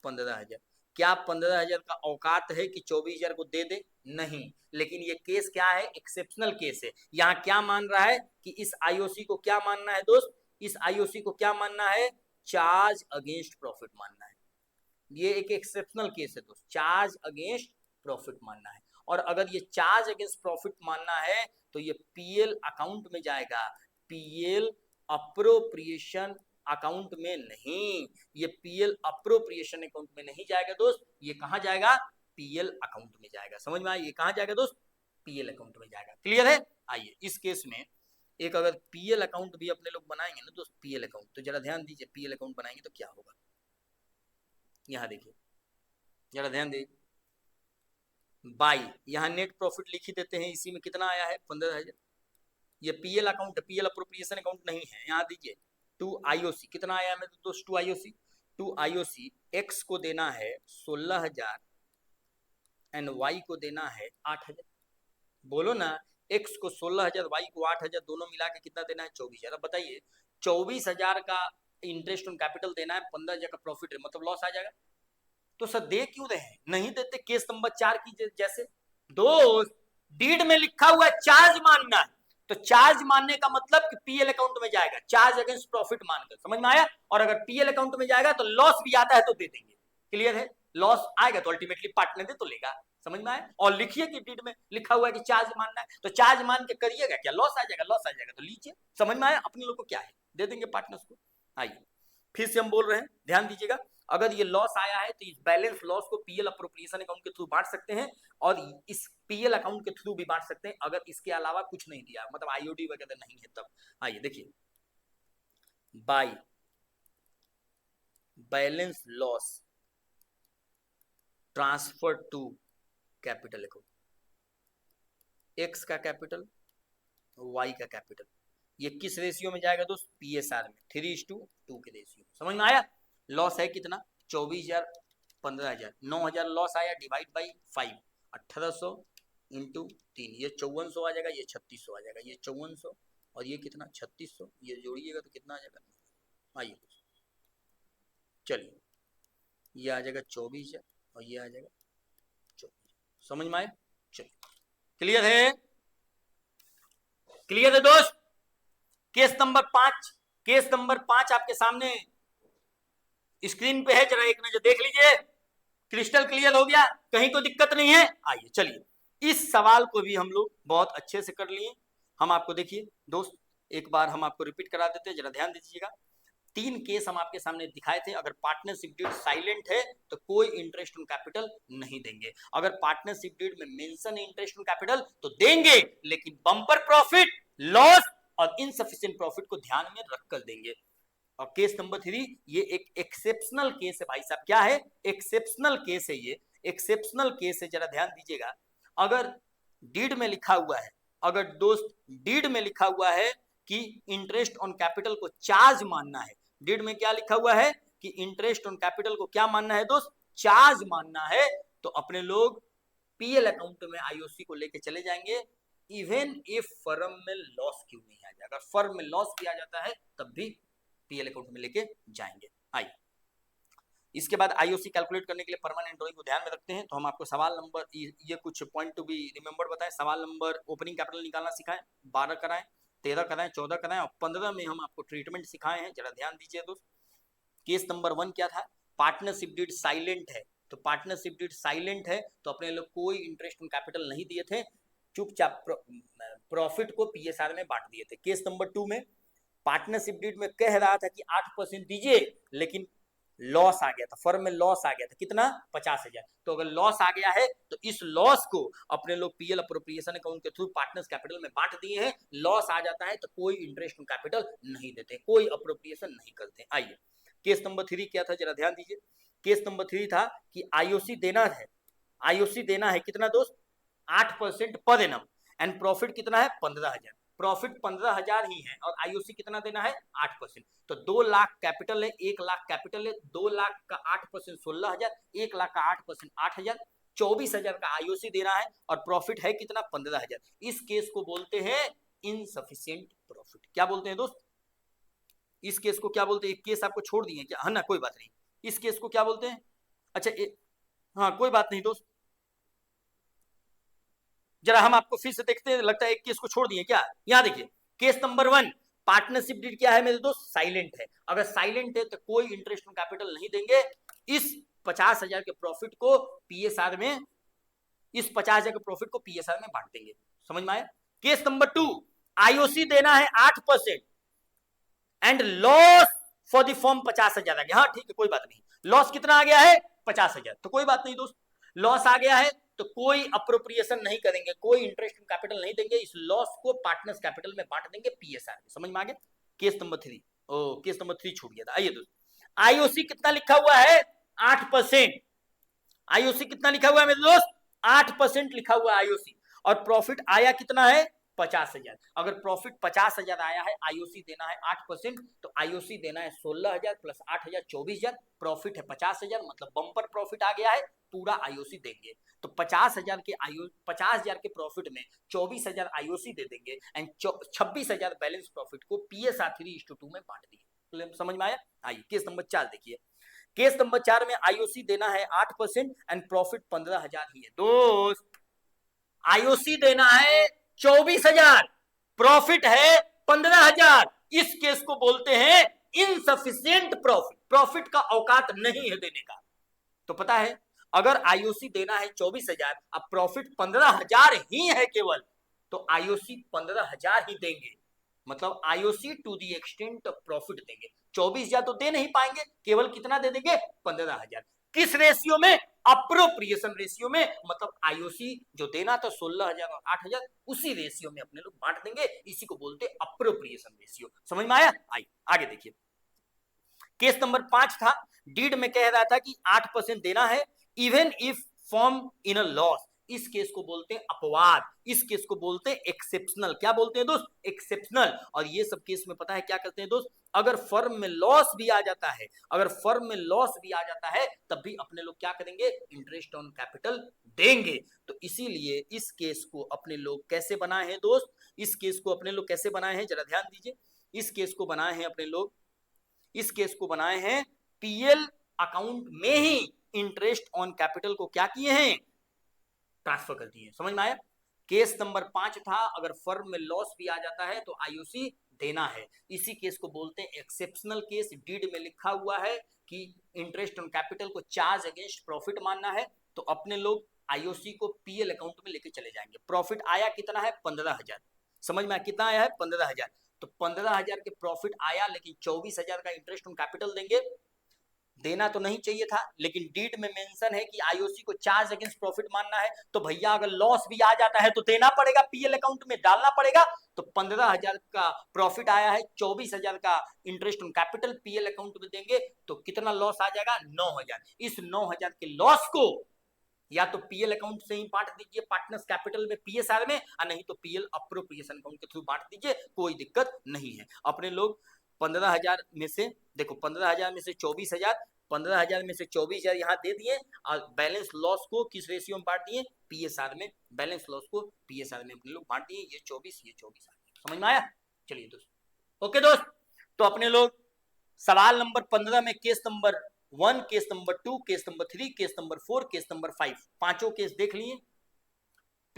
Speaker 1: 15,000। क्या 15,000 का औकात है कि 24,000 को दे दे? नहीं, लेकिन ये केस क्या है? एक्सेप्शनल केस है। यहाँ क्या मान रहा है कि इस आईओसी को क्या मानना है दोस्त, इस आईओसी को क्या मानना है? चार्ज अगेंस्ट प्रॉफिट मानना है। ये एक एक्सेप्शनल केस है दोस्त, चार्ज अगेंस्ट प्रॉफिट मानना है। और अगर ये चार्ज अगेंस्ट प्रॉफिट मानना है तो ये पीएल अकाउंट में जाएगा, पीएल अप्रोप्रिएशन अकाउंट में नहीं, ये पीएल अप्रोप्रिएशन अकाउंट में नहीं जाएगा दोस्त, ये कहां जाएगा? पीएल अकाउंट में जाएगा। समझ में आया? ये कहां जाएगा दोस्त? पीएल अकाउंट में जाएगा। क्लियर है? आइए इस केस में एक अगर पीएल अकाउंट भी अपने लोग बनाएंगे ना दोस्त, पीएल अकाउंट, तो जरा ध्यान दीजिए पीएल अकाउंट बनाएंगे तो क्या होगा। यहां देखिए जरा ध्यान दीजिए, बाई यहां नेट प्रॉफिट लिख ही देते हैं, इसी में कितना आया है? 15,000। ये PL account, PL appropriation account नहीं है। यहां दीजिए टू आईओसी कितना आया है दोस्त? टू आईओसी एक्स को देना है 16,000 एंड वाई को देना है 8,000। बोलो ना, एक्स को 16,000, वाई को 8,000, दोनों मिला के कितना देना है? 24,000। अब बताइए 24,000 का इंटरेस्ट ऑन कैपिटल देना है, 15,000 का प्रॉफिट है, मतलब लॉस आ जाएगा। तो सर दे क्यों रहे हैं? नहीं देते। केस नंबर 4 की जैसे दोस्त डीड में लिखा हुआ है चार्ज मानना है, तो चार्ज मानने का मतलब कि पीएल अकाउंट में जाएगा, चार्ज अगेंस्ट प्रॉफिट मानकर। समझ में आया? और अगर पीएल अकाउंट में जाएगा तो लॉस भी आता है तो दे देंगे। क्लियर है? लॉस आएगा तो अल्टीमेटली पार्टनर दे तो लेगा। समझ में आया? और लिखिए कि डीड में लिखा हुआ है कि चार्ज मानना है, तो चार्ज मान के करिएगा, क्या लॉस आ जाएगा? लॉस आ जाएगा तो लीजिए। समझ में आया? अपने लोग को क्या है, दे देंगे पार्टनर्स को। आइए फिर से हम बोल रहे हैं, ध्यान दीजिएगा, अगर ये लॉस आया है तो इस बैलेंस लॉस को पीएल अप्रोप्रिएशन अकाउंट के थ्रू बांट सकते हैं और इस पीएल अकाउंट के थ्रू भी बांट सकते हैं अगर इसके अलावा कुछ नहीं दिया, मतलब आईओडी वगैरह नहीं है तब। आइए देखिए, by balance loss transfer to capital account, X का कैपिटल वाई का कैपिटल, ये किस रेशियो में जाएगा दोस्त? पीएसआर में 3:2 के रेशियो। समझ में आया? लॉस है कितना? 24,000, 15,000, 9,000 लॉस आया, डिवाइड बाई 5, 1800 इंटू 3, ये 5400 आ जाएगा, ये 3600 आ जाएगा, ये 5400 और ये कितना 3600, ये जोड़िएगा तो कितना आ जाएगा? आइए चलिए, ये आ जाएगा 24,000 और ये आ जाएगा 24,000। समझ में आया? चलिए, क्लियर है? क्लियर है दोस्त? केस नंबर 5, केस नंबर 5 आपके सामने स्क्रीन पे है, जरा एक नजर देख लीजिए। क्रिस्टल क्लियर हो गया? कहीं तो दिक्कत नहीं है? आइए चलिए, इस सवाल को भी हम लोग बहुत अच्छे से कर लिए। हम आपको देखिए दोस्त, एक बार हम आपको रिपीट करा देते हैं, जरा ध्यान दीजिएगा। 3 केस हम आपके सामने दिखाए थे। अगर पार्टनरशिप डीड साइलेंट है तो कोई इंटरेस्ट ऑन कैपिटल नहीं देंगे, अगर पार्टनरशिप डीड में मेंशन इंटरेस्ट ऑन कैपिटल तो देंगे, लेकिन बम्पर प्रॉफिट, लॉस और इनसफिशिएंट प्रॉफिट को ध्यान में रखकर देंगे। और केस नंबर 3, ये एक एक्सेप्शनल केस है भाई साहब। क्या है? एक्सेप्शनल केस है, ये एक्सेप्शनल केस है, जरा ध्यान दीजिएगा। अगर डीड में लिखा हुआ है, अगर दोस्त डीड में लिखा हुआ है कि इंटरेस्ट ऑन कैपिटल को चार्ज मानना है, डीड में क्या लिखा हुआ है कि इंटरेस्ट ऑन कैपिटल को क्या मानना है दोस्त? चार्ज मानना है, तो अपने लोग पीएल अकाउंट में आईओसी को लेके चले जाएंगे, इवन इफ फर्म में लॉस क्यों नहीं आ जाएगा, फर्म में लॉस भी आ जाता है तब भी पीएल अकाउंट में लेके जाएंगे। आइए, इसके बाद आईओसी कैलकुलेट करने के लिए परमानेंट ड्राइंग को ध्यान में रखते हैं, तो हम आपको सवाल नंबर, ये कुछ पॉइंट टू बी रिमेंबर बताएं। सवाल नंबर ओपनिंग कैपिटल निकालना सिखाएं, 12 कराएं, 13 कराएं, 14 कराएं और 15 में हम आपको ट्रीटमेंट सिखाए हैं। जरा ध्यान दीजिए दोस्त। केस नंबर 1 क्या था? पार्टनरशिप डीड साइलेंट है, तो पार्टनरशिप डीड साइलेंट है तो अपने लोग कोई इंटरेस्ट ऑन कैपिटल नहीं दिए थे, चुपचाप प्रॉफिट को पीएसआर में बांट दिए थे। केस नंबर 2 में पार्टनरशिप डीड में कह रहा था कि 8% दीजिए, लेकिन लॉस आ गया था, फर्म में लॉस आ गया था, कितना? 50,000। तो अगर लॉस आ गया है तो इस लॉस को अपने लोग पीएल अप्रोप्रिएशन अकाउंट के थ्रू पार्टनर्स कैपिटल में बांट दिए हैं। लॉस आ जाता है तो कोई इंटरेस्ट ऑन कैपिटल नहीं देते, कोई अप्रोप्रिएशन नहीं करते। आइए, केस नंबर 3 क्या था, जरा ध्यान दीजिए। केस नंबर 3 था कि आईओसी देना है, आईओसी देना है कितना दोस्त? 8% पर एनम, एंड प्रॉफिट कितना है? 15,000। प्रॉफिट 15,000 ही है और आईओसी कितना देना है? 8%। तो 2 लाख कैपिटल है, 1 लाख कैपिटल है, 2 लाख का 8% 16,000, 1 लाख का 8% 8,000, 24,000 का आईओसी देना है और प्रॉफिट है कितना? 15,000। इस केस को बोलते हैं इनसफिशिएंट प्रॉफिट। क्या बोलते हैं दोस्त? इस केस को क्या बोलते हैं? एक केस आपको छोड़ दिए क्या? हाँ ना, कोई बात नहीं। इस केस को क्या बोलते हैं? अच्छा, हाँ कोई बात नहीं दोस्त, जरा हम आपको फिर से देखते हैं, लगता है एक केस को छोड़ दिए क्या। यहां देखिए, केस नंबर 1, पार्टनरशिप डीड क्या है मेरे दोस्त? साइलेंट है। अगर साइलेंट है तो कोई इंटरेस्ट ऑन कैपिटल नहीं देंगे, इस 50,000 के प्रॉफिट को पीएसआर में, इस 50,000 के प्रॉफिट को पीएसआर में बांट देंगे। समझ में आया? केस नंबर 2, आईओसी देना है 8% and loss for the form 50,000 आ गया। हाँ ठीक है, कोई बात नहीं। लॉस कितना आ गया है? 50,000। तो कोई बात नहीं दोस्त, लॉस आ गया है तो कोई अप्रोप्रिएशन नहीं करेंगे, कोई इंटरेस्ट कैपिटल नहीं देंगे, इस लॉस को पार्टनर्स कैपिटल में बांट देंगे पीएसआर में। समझ में आ गया? केस नंबर 3, ओ केस नंबर 3 छूट गया था। आइए दोस्त, आईओसी कितना लिखा हुआ है? 8%। आईओसी कितना लिखा हुआ है मेरे दोस्त? 8% लिखा हुआ है आईओसी, और प्रॉफिट आया कितना है? 50,000। अगर प्रॉफिट 50,000 आया है, आईओसी देना है 8%, तो आईओसी देना है 16,000 प्लस 8,000 24,000। प्रॉफिट है 50,000, मतलब बम्पर प्रॉफिट आ गया है, पूरा आईओसी देंगे। तो 50,000 के 50,000 के प्रॉफिट में 24,000 आईओसी दे देंगे एंड 26,000 बैलेंस प्रॉफिट को पीएसआर 3:2 में बांट दिए। समझ में आया? आइए, केस नंबर 4 देखिए। केस नंबर 4 में आईओसी देना है 8% एंड प्रॉफिट 15,000 ही है दोस्त। आईओसी देना है 24,000, प्रॉफिट है 15,000। इस केस को बोलते हैं इनसफिशिएंट प्रॉफिट। प्रॉफिट का औकात नहीं है देने का। तो पता है, अगर आईओसी देना है 24,000, अब प्रॉफिट 15,000 ही है केवल, तो आईओसी 15,000 ही देंगे, मतलब IOC to the extent of profit देंगे। 24,000 तो दे नहीं पाएंगे, केवल कितना दे देंगे 15,000। किस रेशियो में? अप्रोप्रिएशन रेशियो में, मतलब आईओसी जो देना था 16,000 और 8,000 उसी रेशियो में अपने लोग बांट देंगे, इसी को बोलते हैं अप्रोप्रिएशन रेशियो। समझ में आया? आइए आगे देखिए। केस नंबर 5 था, डीड में कह रहा था कि 8% देना है even if form in a loss. इस केस को बोलते हैं अपवाद, इस केस को बोलते हैं एक्सेप्शनल। क्या बोलते हैं दोस्त? एक्सेप्शनल। और ये सब केस में पता है क्या करते हैं दोस्त, अगर फर्म में लॉस भी आ जाता है, अगर फर्म में लॉस भी आ जाता है तब भी अपने लोग क्या करेंगे? इंटरेस्ट ऑन कैपिटल देंगे। तो इसीलिए इस केस को अपने लोग कैसे बनाए हैं दोस्त? इस केस को अपने लोग कैसे बनाए हैं, जरा ध्यान दीजिए। इस केस को बनाए हैं अपने लोग, इस केस को बनाए हैं पीएल अकाउंट में ही इंटरेस्ट ऑन कैपिटल को क्या किए हैं? ट्रांसफर कर दिए। समझ में आया? केस नंबर 5 था, अगर फर्म में लॉस भी आ जाता है तो आईओसी देना है। इसी केस को बोलते हैं एक्सेप्शनल केस। डीड में लिखा हुआ है कि इंटरेस्ट ऑन कैपिटल को चार्ज अगेंस्ट प्रॉफिट मानना है, तो अपने लोग आईओसी को पीएल अकाउंट में लेके चले जाएंगे। प्रॉफिट आया कितना है? 15,000। समझ में? कितना आया है? 15,000। तो 15,000 के प्रॉफिट आया, लेकिन 24,000 का इंटरेस्ट ऑन कैपिटल देंगे। देना तो नहीं चाहिए था, लेकिन डीड में मेंशन है कि आईओसी को चार्ज अगेंस्ट प्रॉफिट मानना है, तो भैया अगर लॉस भी आ जाता है तो देना पड़ेगा, पीएल अकाउंट में डालना पड़ेगा। तो 15,000 का प्रॉफिट आया है, 24,000 का interest on capital PL account में देंगे, तो कितना लॉस आ जाएगा? 9,000। इस 9,000 के लॉस को या तो पीएल अकाउंट से ही बांट दीजिए पार्टनर्स कैपिटल में पीएसआर में, और नहीं तो पीएल अप्रोप्रिएशन अकाउंट के थ्रू बांट दीजिए, कोई दिक्कत नहीं है। अपने लोग 15,000 में से देखो, 15,000 में से 24,000, 15,000 में से 24,000 यहाँ दे दिए, और बैलेंस लॉस को किस रेशियो में बांट दिए? पीएसआर में। बैलेंस लॉस को पीएसआर में अपने लोग बांट दिए, ये 24, ये 24 आ गया। समझ में आया? चलिए दोस्त, ओके दोस्त, तो अपने लोग सवाल नंबर 15 में case number 1, case number 2, case number 3, case number 4, case number 5, पांचों केस देख लिए।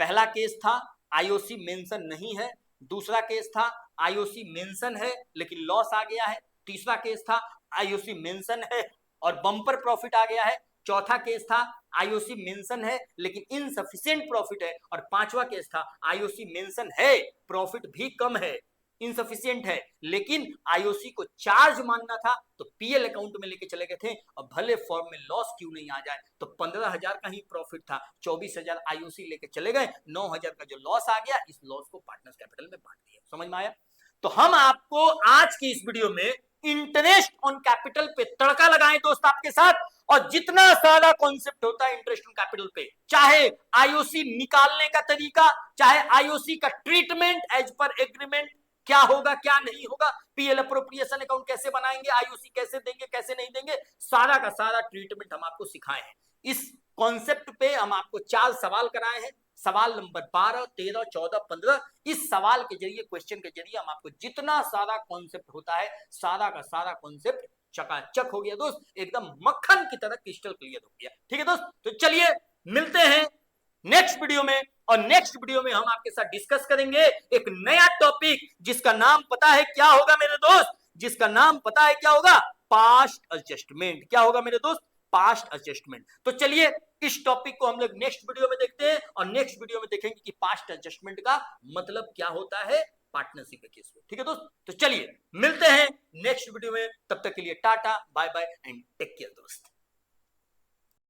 Speaker 1: पहला केस था आईओसी मेंशन नहीं है, दूसरा केस था आईओसी मेंशन है लेकिन लॉस आ गया है, तीसरा केस था आईओसी मेंशन है और बम्पर प्रॉफिट आ गया है, चौथा केस था आईओसी मेंशन है लेकिन इनसफिशिएंट प्रॉफिट है, और पांचवा केस था आईओसी मेंशन है, प्रॉफिट भी कम है, इनसफिशिएंट है, लेकिन आईओसी को चार्ज मानना था तो पीएल अकाउंट में लेके चले गए थे। और भले फॉर्म में लॉस क्यों नहीं आ जाए, तो 15,000 का ही प्रॉफिट था, 24,000 आईओसी लेके चले गए, 9,000 का जो लॉस आ गया, इस लॉस को पार्टनर्स कैपिटल में बांट दिया। समझ में आया? तो हम आपको आज की इस वीडियो में इंटरेस्ट ऑन कैपिटल पे तड़का लगाएं दोस्त आपके साथ, और जितना सारा कॉन्सेप्ट होता है इंटरेस्ट ऑन कैपिटल पे, चाहे आईओसी निकालने का तरीका, चाहे आईओसी का ट्रीटमेंट एज पर एग्रीमेंट, क्या होगा क्या नहीं होगा, पीएल अप्रोप्रिएशन अकाउंट कैसे बनाएंगे, आईओसी कैसे देंगे कैसे नहीं देंगे, सारा का सारा ट्रीटमेंट हम आपको सिखाए हैं। इस कॉन्सेप्ट पे हम आपको 4 सवाल कराए हैं, सवाल नंबर 12, 13, 14, 15। इस सवाल के जरिए, क्वेश्चन के जरिए हम आपको जितना सारा कॉन्सेप्ट होता है, सारा का सारा कॉन्सेप्ट चकाचक हो गया दोस्त, एकदम मक्खन की तरह क्रिस्टल क्लियर हो गया। ठीक है दोस्त, तो चलिए मिलते हैं नेक्स्ट वीडियो में, और नेक्स्ट वीडियो में हम आपके साथ डिस्कस करेंगे एक नया टॉपिक, जिसका नाम पता है क्या होगा मेरे दोस्त? जिसका नाम पता है क्या होगा? Past adjustment. क्या होगा मेरे दोस्त? Past adjustment. तो चलिए इस टॉपिक को हम लोग नेक्स्ट वीडियो में देखते हैं, और नेक्स्ट वीडियो में देखेंगे कि पास्ट एडजस्टमेंट का मतलब क्या होता है पार्टनरशिप के केस में। ठीक है दोस्त, तो चलिए मिलते हैं नेक्स्ट वीडियो में, तब तक के लिए tata bye bye and take care दोस्त।